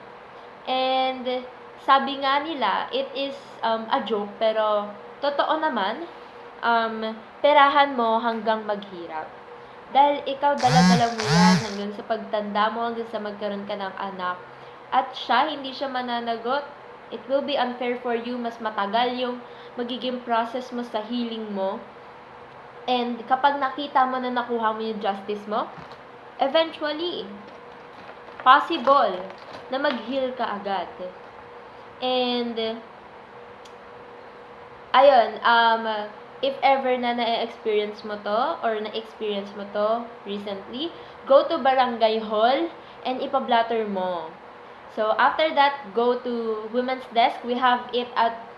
And sabi nga nila, it is a joke, pero totoo naman, perahan mo hanggang maghirap. Dahil ikaw dala-dala mo yan hanggang sa pagtanda mo, hanggang sa magkaroon ka ng anak. At siya, hindi siya mananagot. It will be unfair for you, mas matagal yung magiging process mo sa healing mo. And kapag nakita mo na nakuha mo yung justice mo, eventually, possible na mag-heal ka agad. And, ayun, if ever na na-experience mo to or na-experience mo to recently, go to barangay hall and ipablatter mo. So, after that, go to women's desk. We have it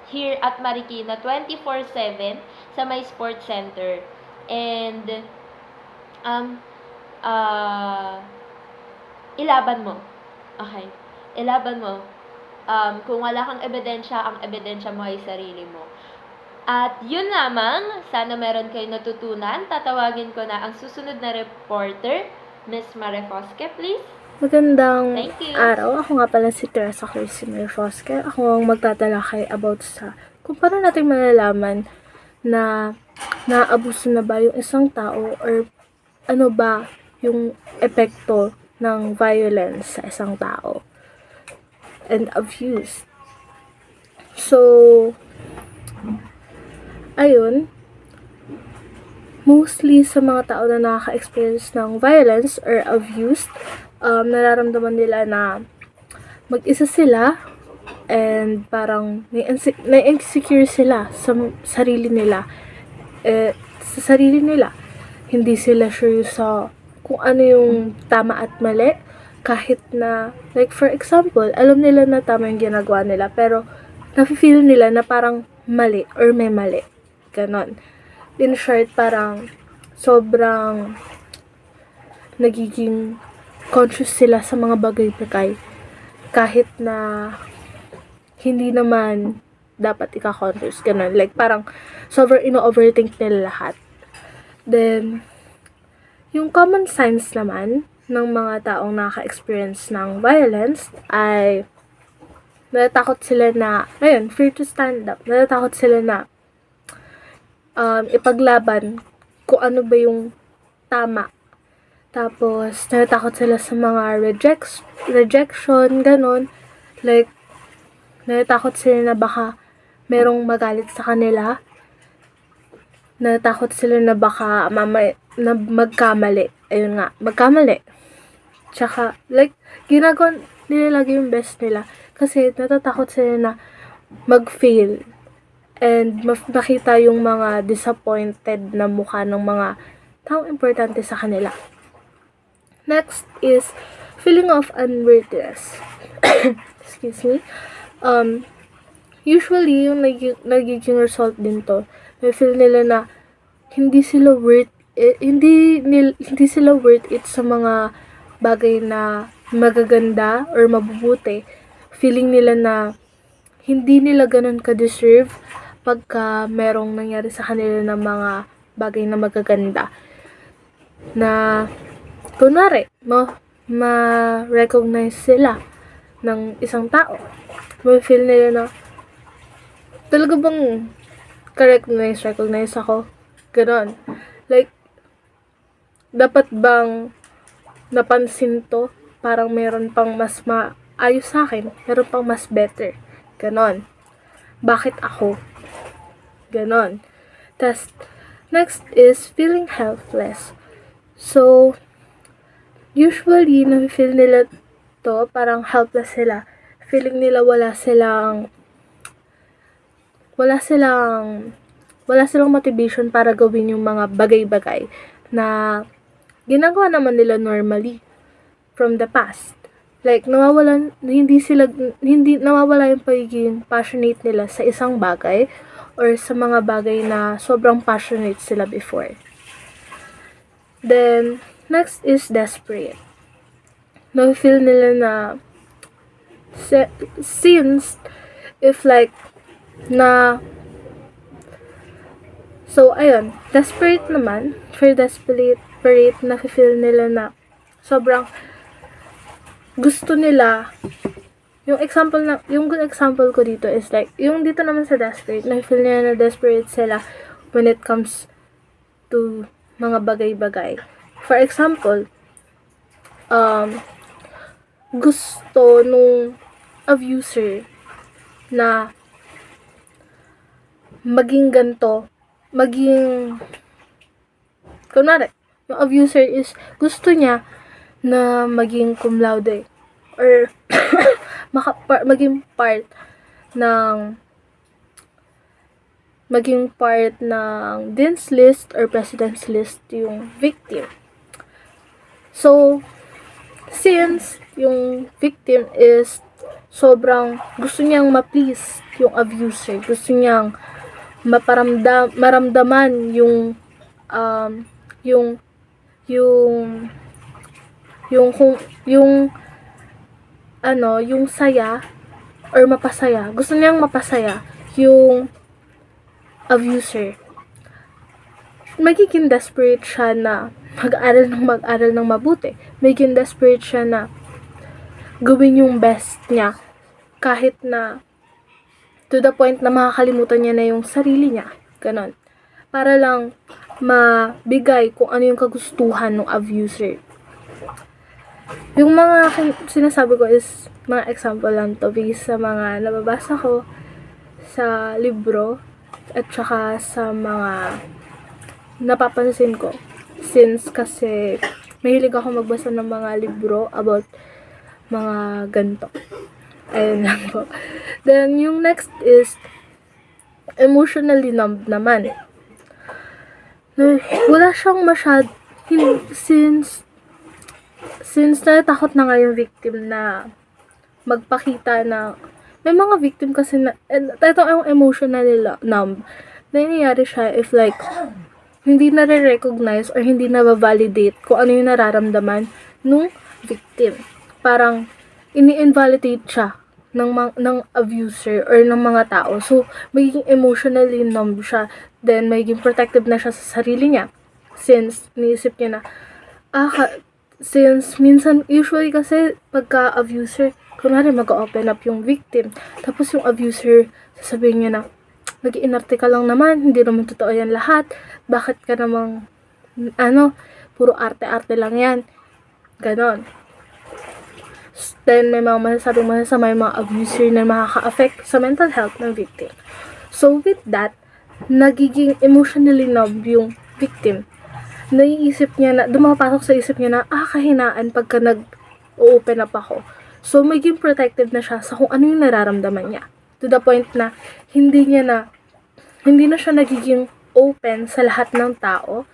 here at Marikina 24/7 sa may sports center. And, ilaban mo. Okay? Ilaban mo. Kung wala kang ebidensya, ang ebidensya mo ay sarili mo. At yun lamang, sana meron kayo natutunan. Tatawagin ko na ang susunod na reporter, Miss Marefosque, please. Magandang Thank you. araw. Ako nga pala si Teresa Clarcy Marefosque. Ako ang magtatalakay about sa kung paano natin malalaman na naabuso na ba yung isang tao or ano ba yung epekto ng violence sa isang tao and abuse. So, ayun, mostly sa mga tao na nakaka-experience ng violence or abuse, nararamdaman nila na mag-isa sila and parang na-insecure sila sa sarili nila. Sa sarili nila. Hindi sila sure sa kung ano yung tama at mali. Kahit na, like for example, alam nila na tama yung ginagawa nila, pero nafe-feel nila na parang mali or may mali. Ganon. In short, parang sobrang nagiging conscious sila sa mga bagay-bagay kahit na hindi naman dapat ika-conscious. Ganon. Like parang sobrang ino-overthink nila lahat. Then, yung common signs naman ng mga taong nakaka-experience ng violence ay natatakot sila na, ayun, fear to stand up. Natatakot sila na ipaglaban kung ano ba yung tama. Tapos, natatakot sila sa mga rejection, ganon. Like, natatakot sila na baka merong magalit sa kanila. Natatakot sila na baka na magkamali. Ayun nga, magkamali. Tsaka, like, ginagawa nila lagi yung best nila. Kasi, natatakot sila na mag-fail. And makita yung mga disappointed na mukha ng mga taong importante sa kanila. Next is feeling of unworthiness. Excuse me. Usually, yung nagiging result din to, may feel nila na hindi sila worth it sa mga bagay na magaganda or mabubuti. Feeling nila na hindi nila ganun ka-deserve pagka merong nangyari sa kanila ng mga bagay na magaganda. Na, kunwari, ma-recognize sila ng isang tao. Ma-feel nila na, talaga bang recognize ako? Ganon. Like, dapat bang napansin to? Parang meron pang mas maayos sa akin. Meron pang mas better. Ganon. Bakit ako? Ganon. Tas, next is feeling helpless. So, usually, na-feel nila to, parang helpless sila. Feeling nila wala silang motivation para gawin yung mga bagay-bagay na ginagawa naman nila normally from the past. Like, nawawala yung pagiging passionate nila sa isang bagay or sa mga bagay na sobrang passionate sila before. Then, next is desperate. Na-feel nila na since if like na so ayun, desperate naman, for desperate na-feel nila na sobrang gusto nila. Yung good example ko dito is like, yung dito naman sa desperate, na-feel nila na desperate sila when it comes to mga bagay-bagay. For example, gusto nung abuser na maging ganto, kunwari, yung abuser is gusto niya na maging cum laude or maging part ng dean's list or president's list yung victim. So, since yung victim is sobrang gusto niyang ma-please yung abuser, gusto niyang maramdaman yung saya or mapasaya. Gusto niyang mapasaya yung abuser. Magiging desperate siya na mag-aral ng mabuti. Magiging desperate siya na gawin yung best niya kahit na to the point na makakalimutan niya na yung sarili niya. Ganon. Para lang mabigay kung ano yung kagustuhan ng abuser. Yung mga sinasabi ko is mga example lang to based sa mga nababasa ko sa libro at saka sa mga napapansin ko. Since kasi mahilig ako magbasa ng mga libro about mga ganito. Ayun lang po. Then, yung next is emotionally numb naman. Wala siyang since natatakot na nga yung victim na magpakita na may mga victim kasi na ito ang emotionally numb. Nangyayari siya if like hindi na-recognize or hindi na-validate kung ano yung nararamdaman nung victim. Parang ini-invalidate siya ng abuser or ng mga tao. So, magiging emotionally numb siya. Then, magiging protective na siya sa sarili niya. Since, niisip niya na, since minsan, usually kasi, pagka-abuser, kunwari mag-open up yung victim. Tapos yung abuser, sasabihin niya na, nag-iinarte ka lang naman, hindi naman totoo yan lahat. Bakit ka namang, puro arte-arte lang yan. Ganon. Then, may mga masasabing masasama yung mga abuser na makaka-affect sa mental health ng victim. So, with that, nagiging emotionally numb yung victim. Naiisip niya na, dumapasok sa isip niya na, kahinaan pagka nag-open up ako. So, maging protective na siya sa kung ano yung nararamdaman niya. To the point na, hindi na siya nagiging open sa lahat ng tao.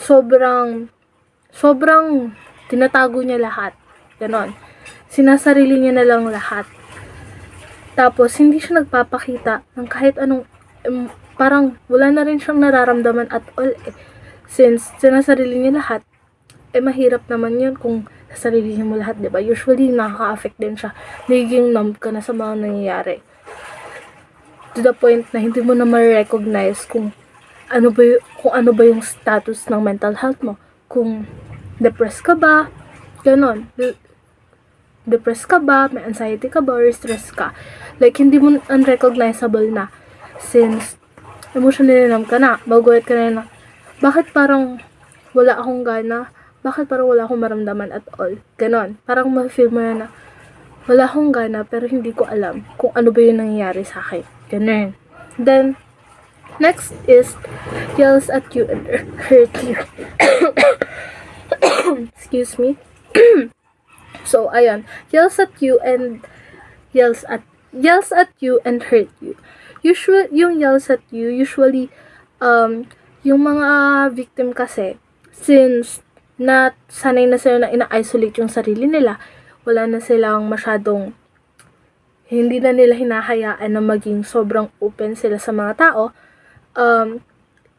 Sobrang tinatago niya lahat. Ganon. Sinasarili niya na lang lahat. Tapos, hindi siya nagpapakita ng kahit anong, parang wala na rin siyang nararamdaman at all eh. Since sinasarili niya lahat, mahirap naman yun kung sasarilihin mo lahat, diba? Usually, nakaka-affect din siya. Nagiging numb ka na sa mga nangyayari. to the point na hindi mo na ma-recognize kung kung ano ba yung status ng mental health mo. Kung depressed ka ba, ganon. Depressed ka ba, may anxiety ka ba, or stress ka. Like, hindi mo unrecognizable na. Since, emotionally numb ka na, magugulat ka na bakit parang wala akong gana, bakit parang wala akong maramdaman at all. Ganon. Parang ma-feel mo na wala akong gana, pero hindi ko alam kung ano ba yung nangyayari sa akin. Ganon. Then, next is, yells at you and hurt you. Excuse me. So, ayan. Yells at you and hurt you. Yung yells at you, usually, yung mga victim kasi, since sanay na sila na ina-isolate yung sarili nila, wala na silang masyadong, hindi na nila hinahayaan na maging sobrang open sila sa mga tao.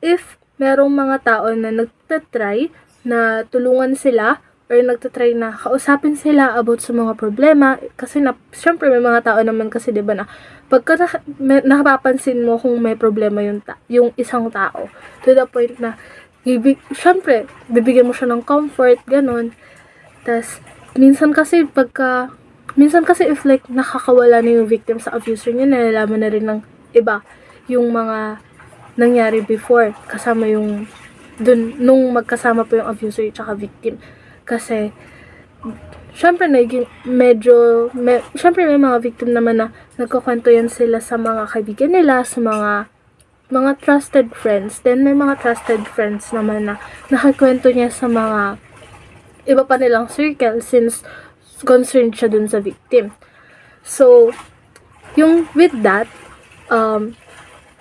If merong mga tao na nagtatry na tulungan sila, or nagtatry na kausapin sila about sa mga problema, kasi syempre may mga tao naman kasi, diba, na pagka napapansin mo kung may problema yung isang tao, to the point na syempre bibigyan mo siya ng comfort, ganon. Tas minsan kasi if like nakakawala na yung victim sa abuser niya, nalalaman na rin ng iba yung mga nangyari before, kasama yung nung magkasama po yung abuser at victim. Kasi, syempre, syempre may mga victim naman na nagkukwento yan sila sa mga kaibigan nila, sa mga trusted friends. Then, may mga trusted friends naman na nakakwento niya sa mga iba pa nilang circle, since concerned siya dun sa victim. So, with that,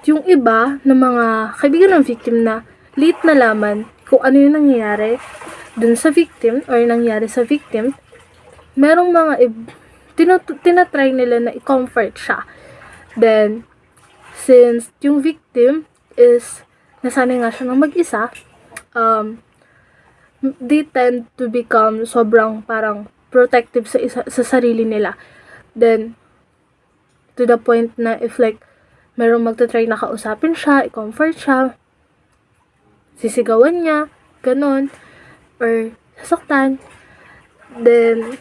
yung iba na mga kaibigan ng victim na late nalaman kung ano yung nangyayari dun sa victim or nangyari sa victim, merong mga tinatry nila na i-comfort siya. Then, since yung victim is nasanay nga siya ng mag-isa, they tend to become sobrang parang protective sa sarili nila. Then, to the point na if like merong magta-try na kausapin siya, i-comfort siya, sisigawan niya, ganon, or sasaktan, then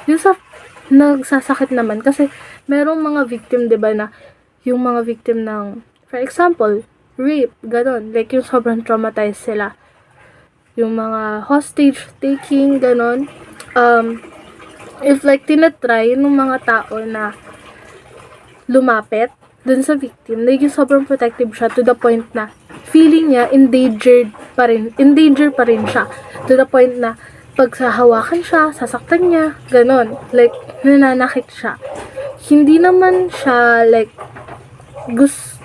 yung nagsasakit naman kasi merong mga victim, diba, na yung mga victim ng, for example, rape, ganon, like yung sobrang traumatized sila, yung mga hostage taking, ganon. If like tinatry ng mga tao na lumapit dun sa victim, like yung sobrang protective siya to the point na feeling niya endanger pa rin siya, to the point na pag hawakan siya, sasaktan niya, ganon, like nananakit siya. Hindi naman siya like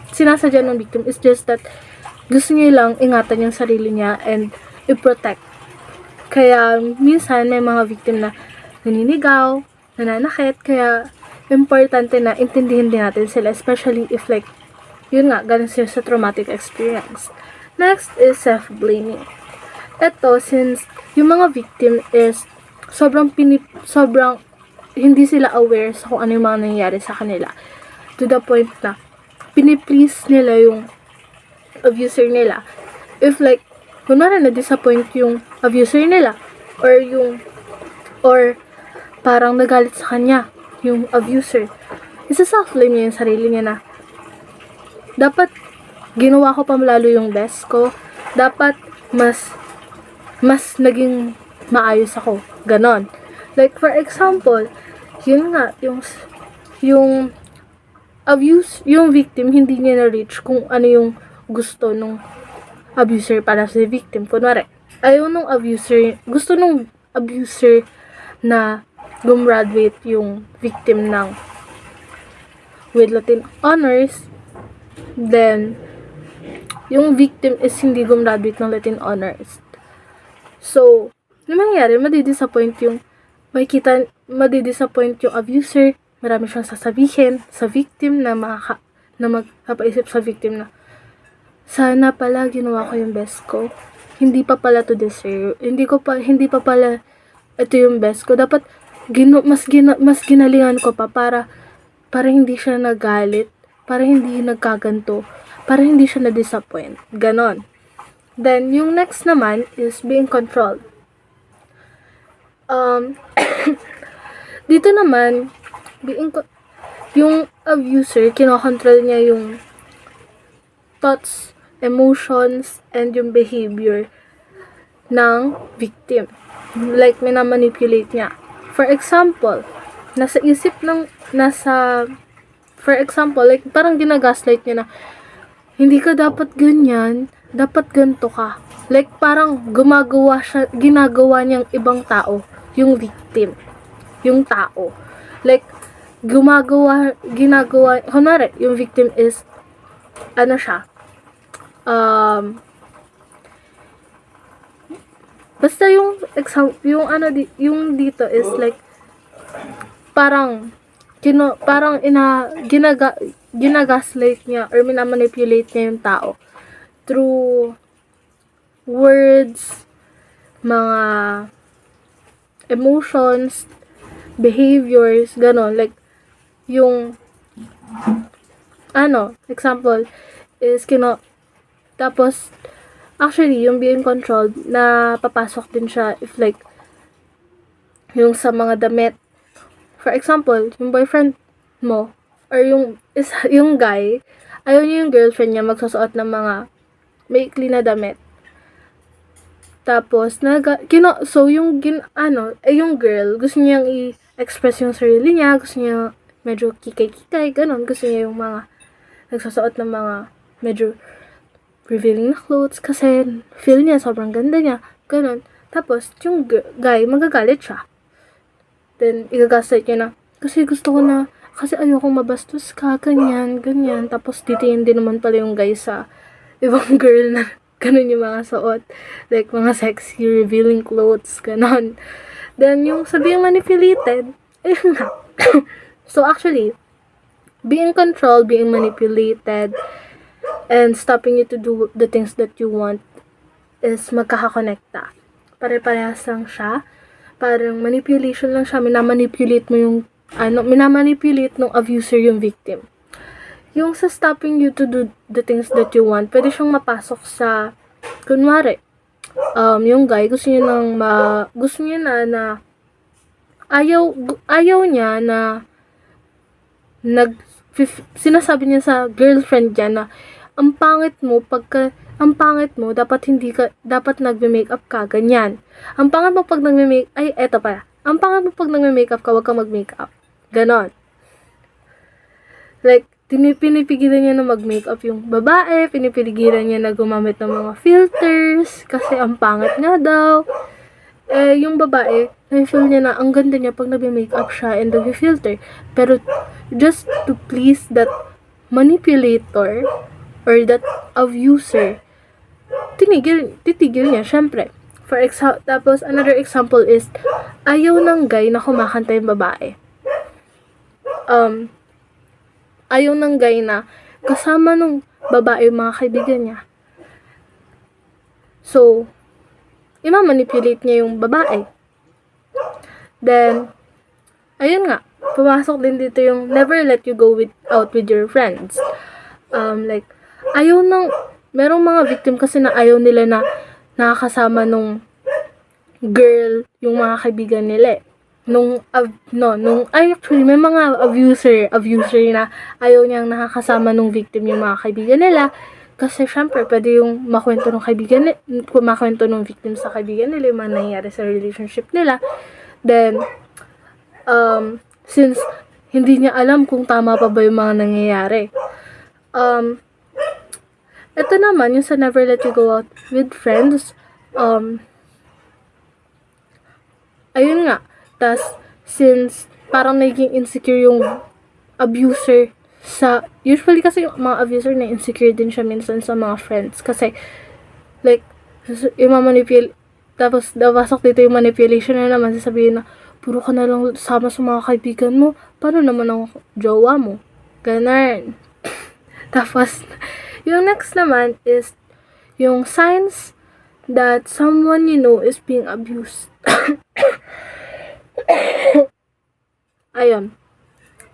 sinasadya ng victim, is just that gusto niya lang ingatan yung sarili niya and i-protect. Kaya minsan may mga victim na naninigaw, nananakit, kaya importante na intindihin din natin sila, especially if like yun nga, galing sila sa traumatic experience. Next is self-blaming. Ito, since yung mga victim is sobrang hindi sila aware sa kung ano yung mga nangyayari sa kanila. To the point na piniplease nila yung abuser nila. If like, kunwari na-disappoint yung abuser nila, or parang nagalit sa kanya yung abuser, isa-self-blame niya yung sarili niya na dapat ginawa ko pa lalo yung best ko, dapat mas naging maayos ako, ganon. Like for example, yun nga, yung victim, hindi niya na-reach kung ano yung gusto nung abuser para sa victim. Kunwari, gusto nung abuser na gumraduate yung victim ng with Latin honors, then yung victim is hindi gumraduate ng Latin honors. So, ano mangyayari? Madidisappoint yung abuser, marami siyang sasabihin sa victim na magpapaisip sa victim na sana pala ginawa ko yung best ko. Hindi pa pala to deserve. Hindi pa pala ito yung best ko. Dapat mas ginalingan ko pa para hindi siya nagalit, para hindi nagkaganto, para hindi siya na-disappoint. Ganon. Then, yung next naman is being controlled. Dito naman, yung abuser, kinokontrol niya yung thoughts, emotions, and yung behavior ng victim. Like, minamanipulate niya. For example, for example, like, parang ginagaslight niya na, hindi ka dapat ganyan, dapat ganito ka. Like, parang ginagawa niyang ibang tao, yung victim, yung tao. Like, kunwari, yung victim is, ano siya, basta yung yung dito is like, parang, ginagaslight niya or minamanipulate niya yung tao through words, mga emotions, behaviors, ganon. Like, yung example is tapos actually yung being controlled na papasok din siya if like yung sa mga damit. For example, yung boyfriend mo or yung guy, ayaw niya yung girlfriend niya magsusuot ng mga maikli na damit. Tapos yung girl gusto niyang i-express yung sarili niya, gusto niya medyo kikay-kikay, ganon. Gusto niya yung mga nagsusuot ng mga medyo revealing na clothes kasi feel niya sobrang ganda niya, ganon. Tapos yung guy magagalit siya. Then igagaslight niya na, kasi gusto ko na, kasi ayokong mabastos ka, ganyan. Tapos titingin din naman pala yung guy sa ibang girl na ganun yung mga suot. Like, mga sexy, revealing clothes, ganon. Then, yung being manipulated, ayun nga. So, actually, being controlled, being manipulated, and stopping you to do the things that you want is magkakakonekta. Pare-parehas lang siya. Parang manipulation lang siya. Minamanipulate ng abuser yung victim. Yung sa stopping you to do the things that you want, pwede siyang mapasok sa, kunwari, yung guy, gusto niya na ayaw niya na sinasabi niya sa girlfriend niya na ang pangit mo, dapat dapat nagme-makeup ka, ganyan. Ang pangit mo pag nagme-makeup ka, wag kang mag-makeup. Ganon. Like, pinipigilan niya na mag-makeup yung babae, pinipigilan niya na gumamit ng mga filters, kasi ang pangit nga daw. Yung babae, na-feel niya na ang ganda niya pag nagme-makeup siya and nag-filter. Pero, just to please that manipulator or that abuser, titigil niya, syempre. Tapos, another example is, ayaw ng guy na kumakanta yung babae. Ayaw ng guy na kasama nung babae yung mga kaibigan niya. So, ima-manipulate niya yung babae. Then, ayun nga, pumasok din dito yung never let you go out with your friends. Like, merong mga victim kasi na ayaw nila na nakakasama nung girl yung mga kaibigan nila. Actually, may mga abuser na ayaw niyang nakakasama nung victim yung mga kaibigan nila. Kasi, syempre, pwede yung makwento ng victim sa kaibigan nila, yung mga nangyayari sa relationship nila. Then, since hindi niya alam kung tama pa ba yung mga nangyayari. Ito naman, yung sa never let you go out with friends, ayun nga, tas, since parang naging insecure yung abuser usually kasi yung mga abuser na insecure din siya minsan sa mga friends. Kasi, like, tapos, napasok dito yung manipulation na naman, sasabihin na, puro ka na lang sama sa mga kaibigan mo, paano naman ang jowa mo? Ganun. Tapos, yung next naman is, yung signs that someone you know is being abused. Ayun.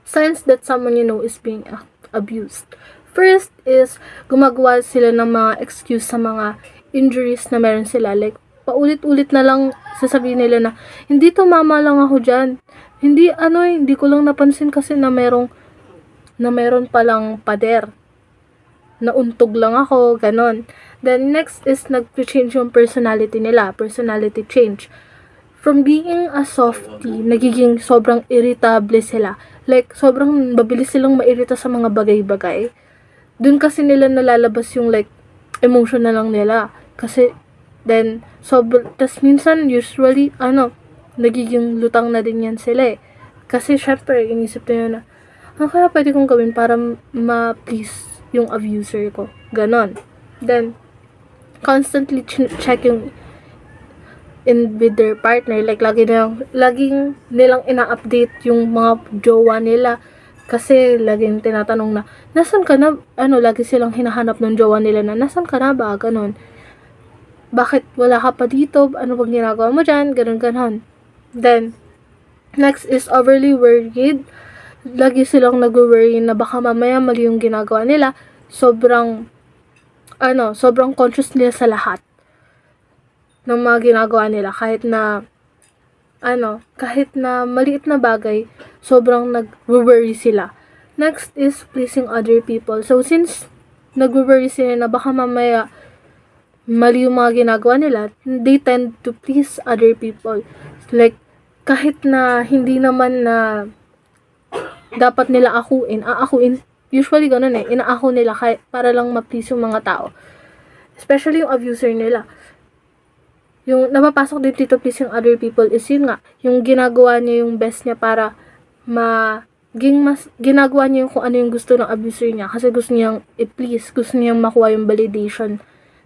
Signs that someone you know is being abused. First is, gumagawa sila ng mga excuse sa mga injuries na meron sila. Like, paulit-ulit na lang sasabihin nila na, hindi tumama lang ako dyan. Hindi ko lang napansin kasi na meron palang pader. Nauntog lang ako, ganon. Then, next is, nag-change yung personality nila. Personality change. From being a softie, nagiging sobrang irritable sila. Like, sobrang mabilis silang mairita sa mga bagay-bagay. Dun kasi nila nalalabas yung like, emotion na lang nila. Kasi, then, tas minsan, usually, nagiging lutang na din yan sila eh. Kasi, syempre, inisip nila na, kaya pwede kong gawin para ma-please yung abuser ko. Ganon. Then, constantly check yung in with their partner. Like, laging nilang ina-update yung mga jowa nila. Kasi, laging tinatanong na, nasan ka na? Lagi silang hinahanap ng jowa nila na, nasan ka na ba? Ganon. Bakit wala ka pa dito? Ano bang ginagawa mo dyan? Ganon. Then, next is overly worried. Lagi silang nag-worry na baka mamaya mali yung ginagawa nila. Sobrang conscious nila sa lahat ng mga ginagawa nila. Kahit na maliit na bagay, sobrang nag-worry sila. Next is pleasing other people. So, since nag-worry sila na baka mamaya mali yung mga ginagawa nila, they tend to please other people. Like, kahit na hindi naman na dapat nila aakuin. Usually, ganun eh. Inaako nila para lang ma-please yung mga tao. Especially yung abuser nila. Yung napapasok din dito pleasing other people is yun nga. Yung ginagawa niya yung best niya para ginagawa niya yung kung ano yung gusto ng abuser niya. Kasi gusto niyang i-please. Gusto niyang makuha yung validation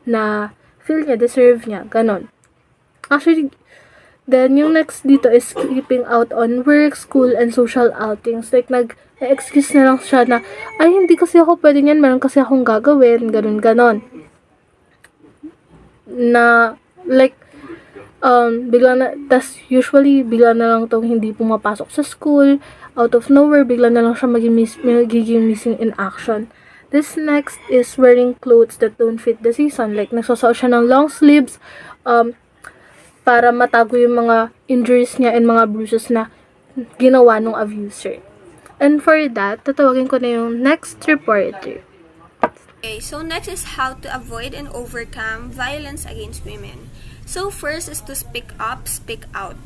na feel niya, deserve niya. Ganon. Actually, then, yung next dito is keeping out on work, school, and social outings. Like, nag-excuse na lang siya na, ay, hindi kasi ako pwede yan, meron kasi akong gagawin, ganon. Na, like, usually, bigla na lang tong hindi pumapasok sa school, out of nowhere, bigla na lang siya magiging missing in action. This next is wearing clothes that don't fit the season. Like, nagsusuot siya ng long sleeves, para matago yung mga injuries niya and mga bruises na ginawa ng abuser. And for that, tatawagin ko na yung next reporter. Okay, so next is how to avoid and overcome violence against women. So first is to speak up, speak out.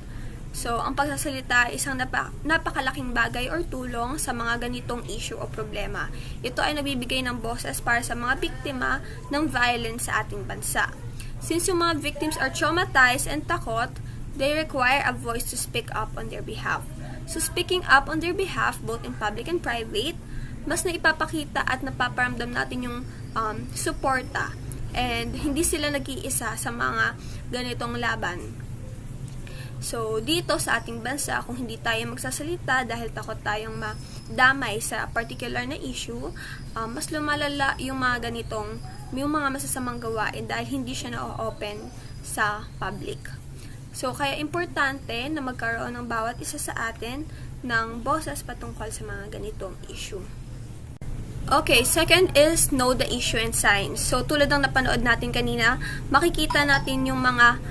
So, ang pagsasalita ay isang napakalaking bagay or tulong sa mga ganitong issue o problema. Ito ay nabibigay ng boses para sa mga biktima ng violence sa ating bansa. Since yung mga victims are traumatized and takot, they require a voice to speak up on their behalf. So speaking up on their behalf, both in public and private, mas naipapakita at napaparamdam natin yung suporta. And hindi sila nag-iisa sa mga ganitong laban. So dito sa ating bansa, kung hindi tayo magsasalita dahil takot tayong madamay sa particular na issue, mas lumalala yung mga ganitong yung mga masasamang gawain dahil hindi siya na-open sa public. So, kaya importante na magkaroon ng bawat isa sa atin ng boses patungkol sa mga ganitong issue. Okay, second is know the issue and signs. So, tulad ng napanood natin kanina, makikita natin yung mga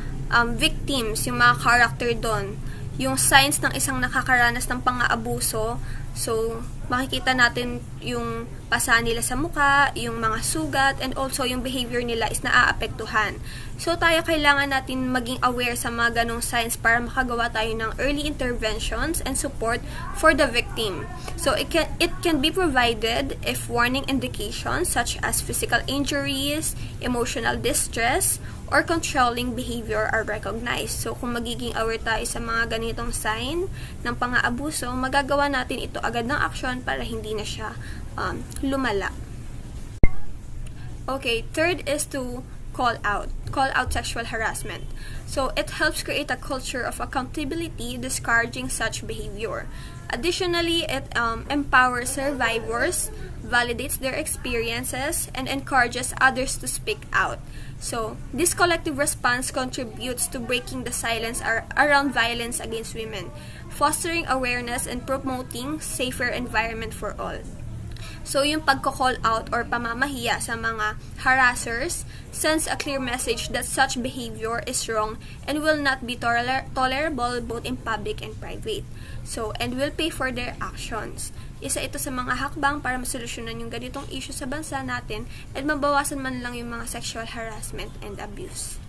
victims, yung mga character doon, yung signs ng isang nakakaranas ng pang-aabuso. So, makikita natin yung pasa nila sa muka, yung mga sugat, and also yung behavior nila is naaapektuhan. So, tayo kailangan natin maging aware sa mga ganong signs para makagawa tayo ng early interventions and support for the victim. So, it can be provided if warning indications such as physical injuries, emotional distress, or controlling behavior are recognized. So, kung magiging aware tayo sa mga ganitong sign ng pang-aabuso, magagawa natin ito agad ng aksyon para hindi na siya lumala. Okay, third is to call out sexual harassment. So, it helps create a culture of accountability discouraging such behavior. Additionally, it empowers survivors, validates their experiences, and encourages others to speak out. So, this collective response contributes to breaking the silence around violence against women, fostering awareness and promoting safer environment for all. So, yung pagko-call out or pamamahiya sa mga harassers sends a clear message that such behavior is wrong and will not be tolerable both in public and private. So, and will pay for their actions. Isa ito sa mga hakbang para masolusyonan yung ganitong issue sa bansa natin at mabawasan man lang yung mga sexual harassment and abuse.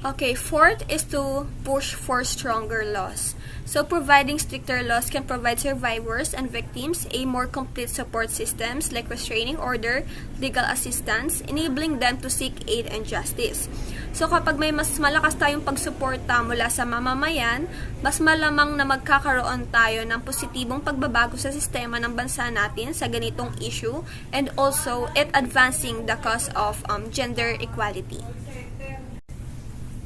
Okay, fourth is to push for stronger laws. So, providing stricter laws can provide survivors and victims a more complete support systems like restraining order, legal assistance, enabling them to seek aid and justice. So, kapag may mas malakas tayong pagsuporta mula sa mamamayan, mas malamang na magkakaroon tayo ng positibong pagbabago sa sistema ng bansa natin sa ganitong issue and also it advancing the cause of gender equality.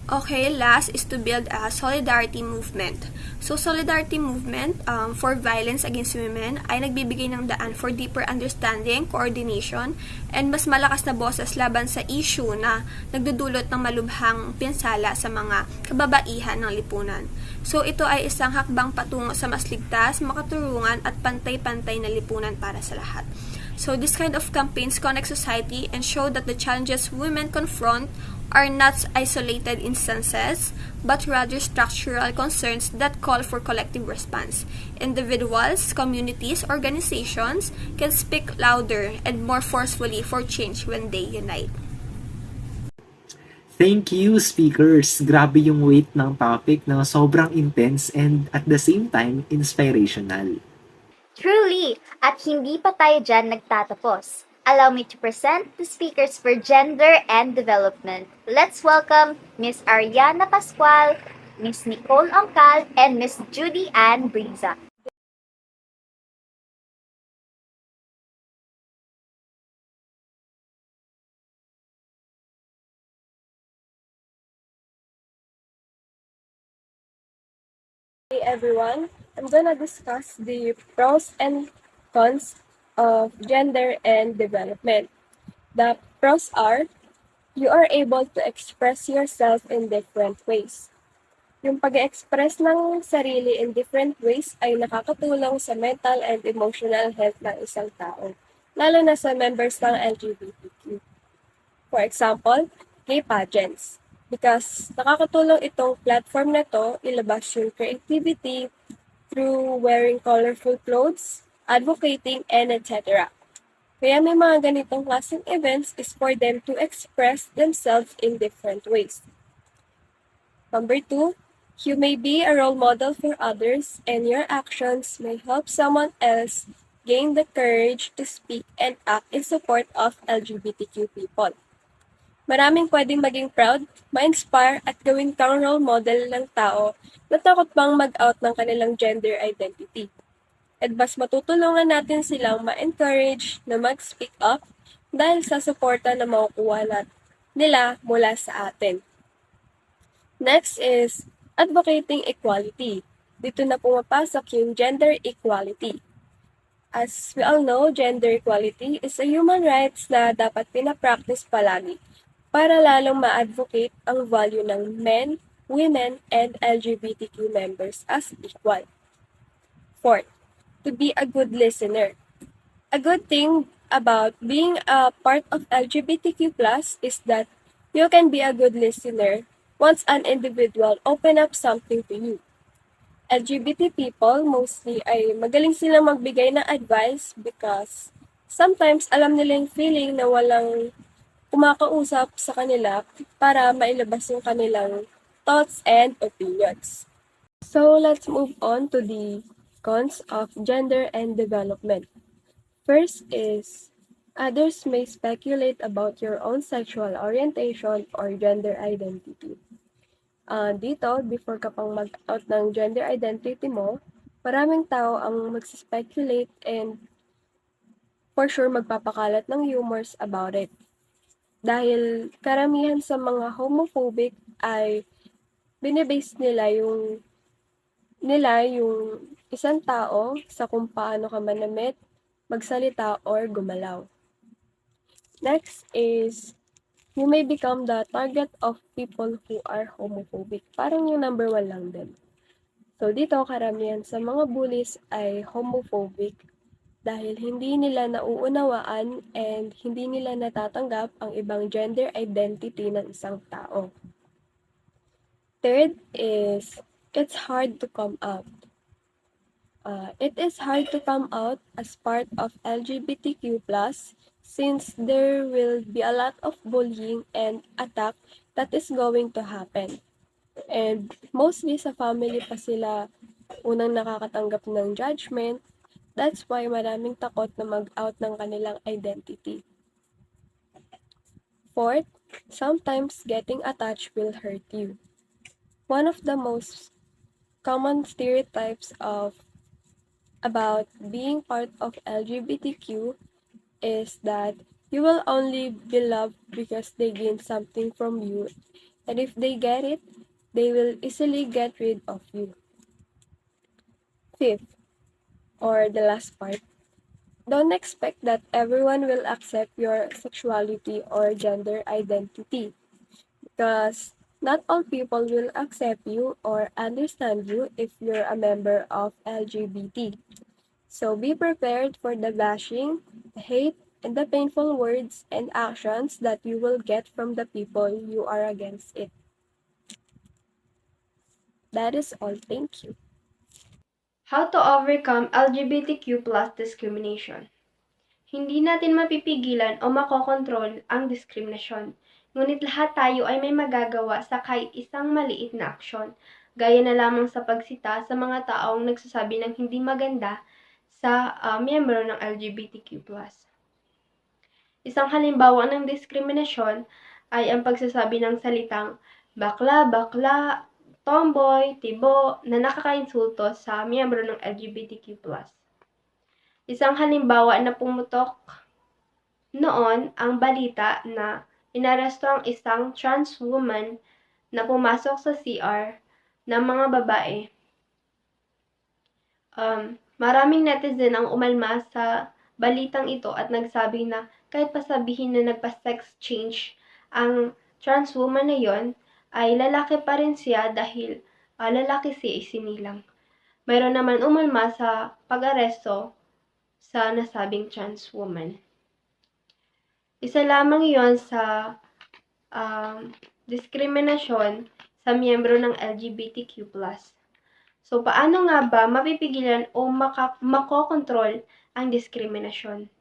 Okay, last is to build a solidarity movement. So, solidarity movement for violence against women ay nagbibigay ng daan for deeper understanding, coordination, and mas malakas na boses laban sa issue na nagdudulot ng malubhang pinsala sa mga kababaihan ng lipunan. So, ito ay isang hakbang patungo sa mas ligtas, makaturungan at pantay-pantay na lipunan para sa lahat. So, this kind of campaigns connect society and show that the challenges women confront are not isolated instances, but rather structural concerns that call for collective response. Individuals, communities, organizations can speak louder and more forcefully for change when they unite. Thank you, speakers! Grabe yung weight ng topic na sobrang intense and at the same time, inspirational. Truly! At hindi pa tayo dyan nagtatapos. Allow me to present the speakers for gender and development. Let's welcome Ms. Ariana Pascual, Ms. Nicole Ongcal, and Ms. Judy Ann Briza. Hey everyone, I'm gonna discuss the pros and cons of gender and development. The pros are, you are able to express yourself in different ways. Yung pag-express ng sarili in different ways ay nakakatulong sa mental and emotional health ng isang tao, lalo na sa members ng LGBTQ. For example, gay pageants. Because nakakatulong itong platform na to ilabas yung creativity through wearing colorful clothes, advocating, and etc. Kaya may mga ganitong klaseng events is for them to express themselves in different ways. Number 2, you may be a role model for others and your actions may help someone else gain the courage to speak and act in support of LGBTQ people. Maraming pwedeng maging proud, ma-inspire at gawin kang role model ng tao na takot bang mag-out ng kanilang gender identity. At mas matutulungan natin silang ma-encourage na mag-speak up dahil sa suporta na makukuha nila mula sa atin. Next is advocating equality. Dito na pumapasok yung gender equality. As we all know, gender equality is a human rights na dapat pinapractice palagi para lalong ma-advocate ang value ng men, women, and LGBTQ members as equal. Fourth, to be a good listener. A good thing about being a part of LGBTQ+ is that you can be a good listener once an individual open up something to you. LGBT people mostly ay magaling silang magbigay ng advice because sometimes alam nila yung feeling na walang kumakausap sa kanila para mailabas yung kanilang thoughts and opinions. So let's move on to the cons of gender and development. First is, others may speculate about your own sexual orientation or gender identity. Dito, before ka pang mag-out ng gender identity mo, maraming tao ang mag-speculate and for sure magpapakalat ng rumors about it. Dahil karamihan sa mga homophobic ay binibase nila yung isang tao sa kung paano ka manamit, magsalita, or gumalaw. Next is, you may become the target of people who are homophobic. Parang yung number 1 lang din. So dito, karamihan sa mga bullies ay homophobic dahil hindi nila nauunawaan and hindi nila natatanggap ang ibang gender identity ng isang tao. Third is, it's hard to come out. It is hard to come out as part of LGBTQ+, since there will be a lot of bullying and attack that is going to happen. And mostly sa family pa sila unang nakakatanggap ng judgment. That's why maraming takot na mag-out ng kanilang identity. Fourth, sometimes getting attached will hurt you. One of the most common stereotypes about being part of LGBTQ is that you will only be loved because they gain something from you, and if they get it, they will easily get rid of you. Fifth, or the last part, don't expect that everyone will accept your sexuality or gender identity, because not all people will accept you or understand you if you're a member of LGBT. So be prepared for the bashing, the hate, and the painful words and actions that you will get from the people you are against it. That is all. Thank you. How to overcome LGBTQ plus discrimination. Hindi natin mapipigilan o makokontrol ang diskriminasyon, ngunit lahat tayo ay may magagawa sa kahit isang maliit na aksyon, gaya na lamang sa pagsita sa mga taong nagsasabi ng hindi maganda sa miyembro ng LGBTQ+. Isang halimbawa ng diskriminasyon ay ang pagsasabi ng salitang bakla, bakla, tomboy, tibo na nakakainsulto sa miyembro ng LGBTQ+. Isang halimbawa na pumutok noon ang balita na inaresto ang isang trans woman na pumasok sa CR ng mga babae. Maraming netizen ang umalma sa balitang ito at nagsabi na kahit pasabihin na nagpa-sex change ang trans woman na yon, ay lalaki pa rin siya dahil lalaki siya isinilang. Mayroon naman umalma sa pag-aresto sa nasabing trans woman. Isa lamang yon sa diskriminasyon sa miyembro ng LGBTQ+. So, paano nga ba mapipigilan o makokontrol ang diskriminasyon?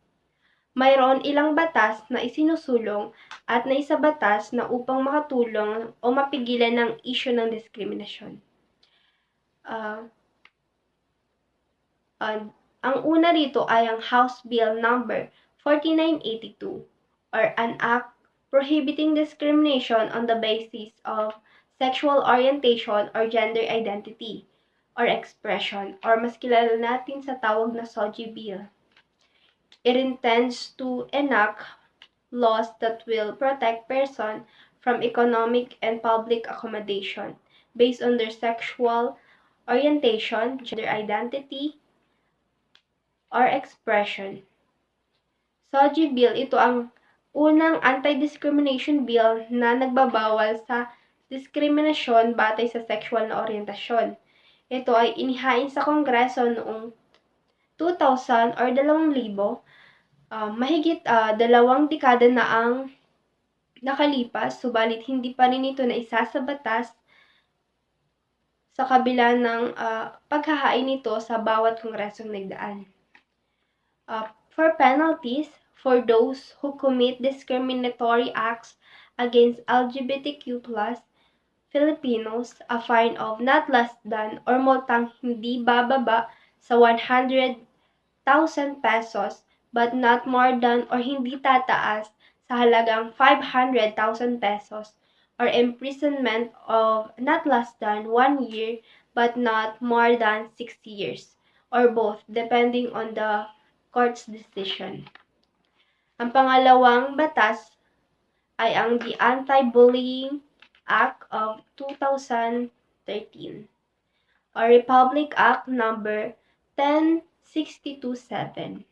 Mayroon ilang batas na isinusulong at naisabatas na upang makatulong o mapigilan ang issue ng diskriminasyon. Ang una rito ay ang House Bill number 4982 or an act prohibiting discrimination on the basis of sexual orientation or gender identity or expression, or mas kilala natin sa tawag na SOGI Bill. It intends to enact laws that will protect persons from economic and public accommodation based on their sexual orientation, gender identity, or expression. SOGI Bill, ito ang unang anti-discrimination bill na nagbabawal sa diskriminasyon batay sa sexual na orientasyon. Ito ay inihain sa Kongreso noong 2000 or 2000, mahigit 2 dekada na ang nakalipas, subalit hindi pa rin ito na isa sa batas sa kabila ng paghahain nito sa bawat kongresong nagdaan. For penalties for those who commit discriminatory acts against LGBTQ+ Filipinos, a fine of not less than or multang hindi bababa sa 100,000 pesos but not more than or hindi tataas sa halagang 500,000 pesos or imprisonment of not less than 1 year but not more than 6 years or both depending on the court's decision. Ang pangalawang batas ay ang the Anti-Bullying Act of 2013 or Republic Act number 10627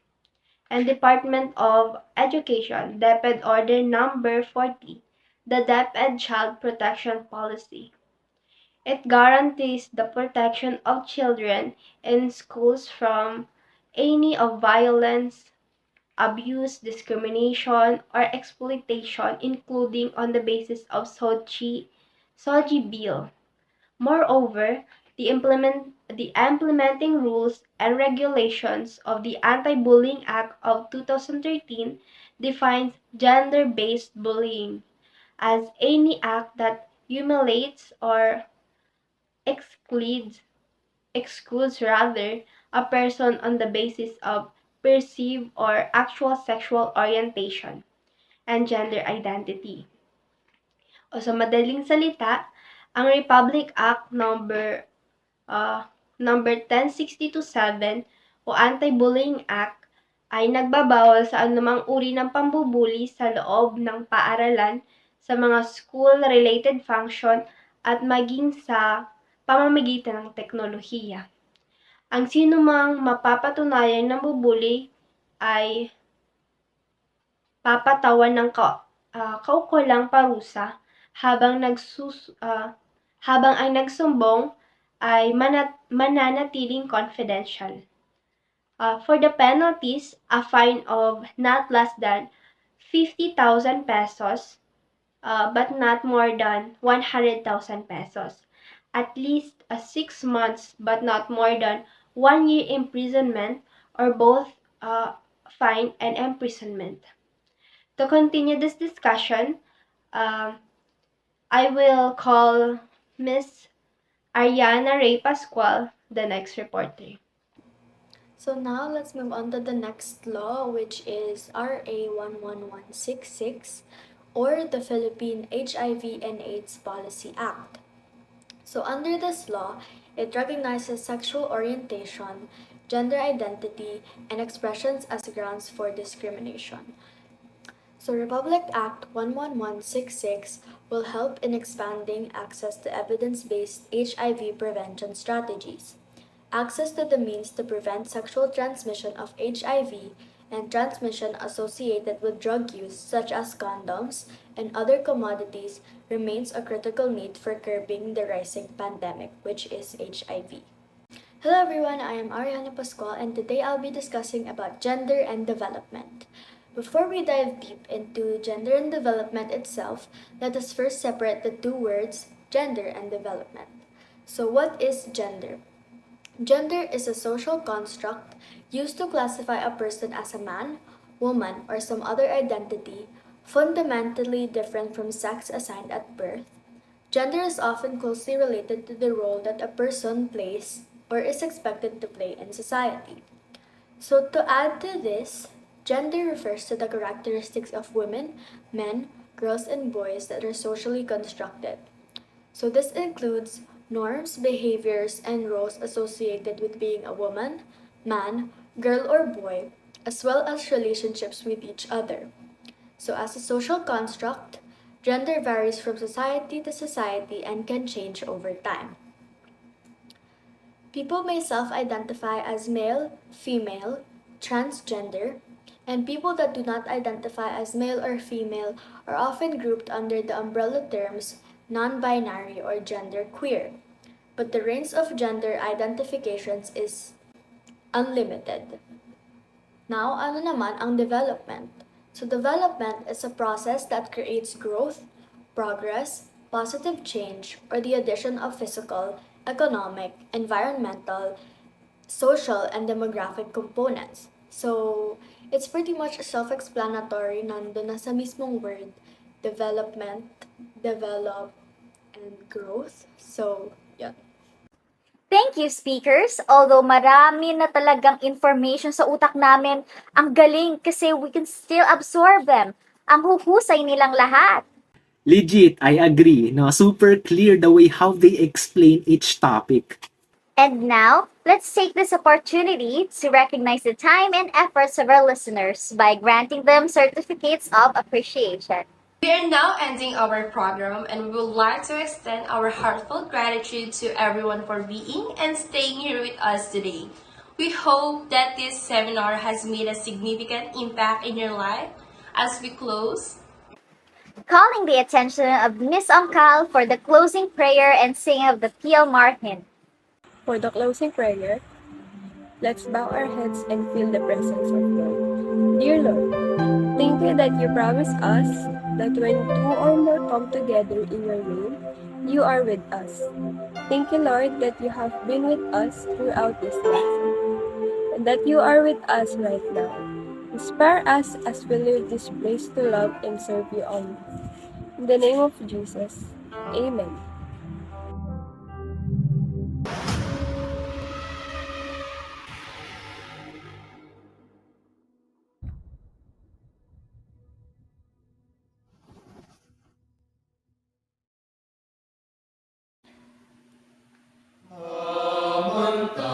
and Department of Education DepEd Order number 40, the DepEd Child Protection Policy. It guarantees the protection of children in schools from any of violence, abuse, discrimination, or exploitation, including on the basis of Sochi Bill. Moreover, the implementing rules and regulations of the Anti-Bullying Act of 2013 defines gender-based bullying as any act that humiliates or excludes a person on the basis of perceived or actual sexual orientation and gender identity. O sa madaling salita, ang Republic Act number 10627 o Anti-Bullying Act ay nagbabawal sa anumang uri ng pambubuli sa loob ng paaralan, sa mga school-related function at maging sa pamamagitan ng teknolohiya. Ang sinumang mapapatunayan ng bubuli ay papatawan ng kaukulang parusa habang ang nagsumbong ay mananatiling confidential. For the penalties, a fine of not less than 50,000 pesos, but not more than 100,000 pesos. At least 6 months, but not more than 1 year imprisonment, or both fine and imprisonment. To continue this discussion, I will call Miss Ariana Ray Pascual, the next reporter. So now let's move on to the next law, which is RA 11166, or the Philippine HIV and AIDS Policy Act. So under this law, it recognizes sexual orientation, gender identity, and expressions as grounds for discrimination. So Republic Act 11166 will help in expanding access to evidence-based HIV prevention strategies, access to the means to prevent sexual transmission of HIV and transmission associated with drug use such as condoms and other commodities remains a critical need for curbing the rising pandemic, which is HIV. Hello everyone, I am Ariana Pascual, and today I'll be discussing about gender and development. Before we dive deep into gender and development itself, let us first separate the two words, gender and development. So what is gender? Gender is a social construct used to classify a person as a man, woman, or some other identity fundamentally different from sex assigned at birth. Gender is often closely related to the role that a person plays or is expected to play in society. So to add to this, gender refers to the characteristics of women, men, girls, and boys that are socially constructed. So this includes norms, behaviors, and roles associated with being a woman, man, girl, or boy, as well as relationships with each other. So as a social construct, gender varies from society to society and can change over time. People may self-identify as male, female, transgender, and people that do not identify as male or female are often grouped under the umbrella terms non-binary or genderqueer. But the range of gender identifications is unlimited. Now, ano naman ang development? So development is a process that creates growth, progress, positive change, or the addition of physical, economic, environmental, social, and demographic components. So it's pretty much self-explanatory, nandun na sa mismong word, development, develop, and growth. So, yun. Thank you, speakers. Although marami na talagang information sa utak namin, ang galing kasi we can still absorb them. Ang huhusay nilang lahat. Legit, I agree. No, super clear the way how they explain each topic. And now, let's take this opportunity to recognize the time and efforts of our listeners by granting them certificates of appreciation. We are now ending our program, and we would like to extend our heartfelt gratitude to everyone for being and staying here with us today. We hope that this seminar has made a significant impact in your life. As we close, Calling the attention of Miss Ongkal for the closing prayer and singing of the PL Martin. For the closing prayer, Let's bow our heads and feel the presence of Lord. Dear Lord, thank you that you promise us that when two or more come together in your name, you are with us. Thank you, Lord, that you have been with us throughout this lesson, and that you are with us right now. Inspire us as we leave this place to love and serve you only. In the name of Jesus, Amen.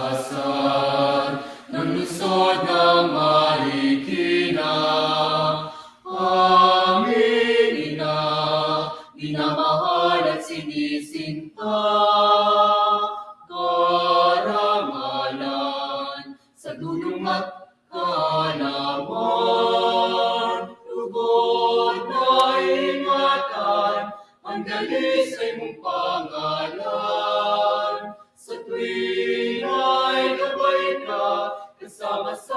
Kamantasan ng lungsod ng Marikina, aming ina, minamahal at sinisinta, karangalan sa dulong at kaalaman, lugod na ingatan, ang dalis ay mong pangalan. Sa tuwing ay gabay ka, kasama sa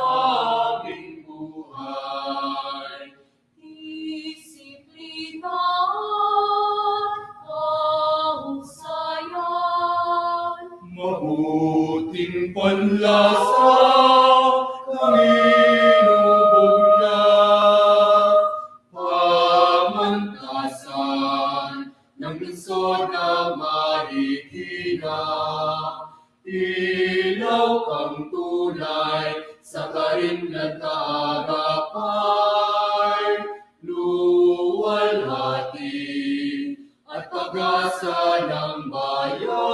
aming buhay. Disiplina at kahusayan, mabuting panlasa, ang inubog na. Pamantasan ng lungsod ng Marikina, ilaw kang tunay sa karimlan kaagapay, luwalhati at pag-asa ng bayan.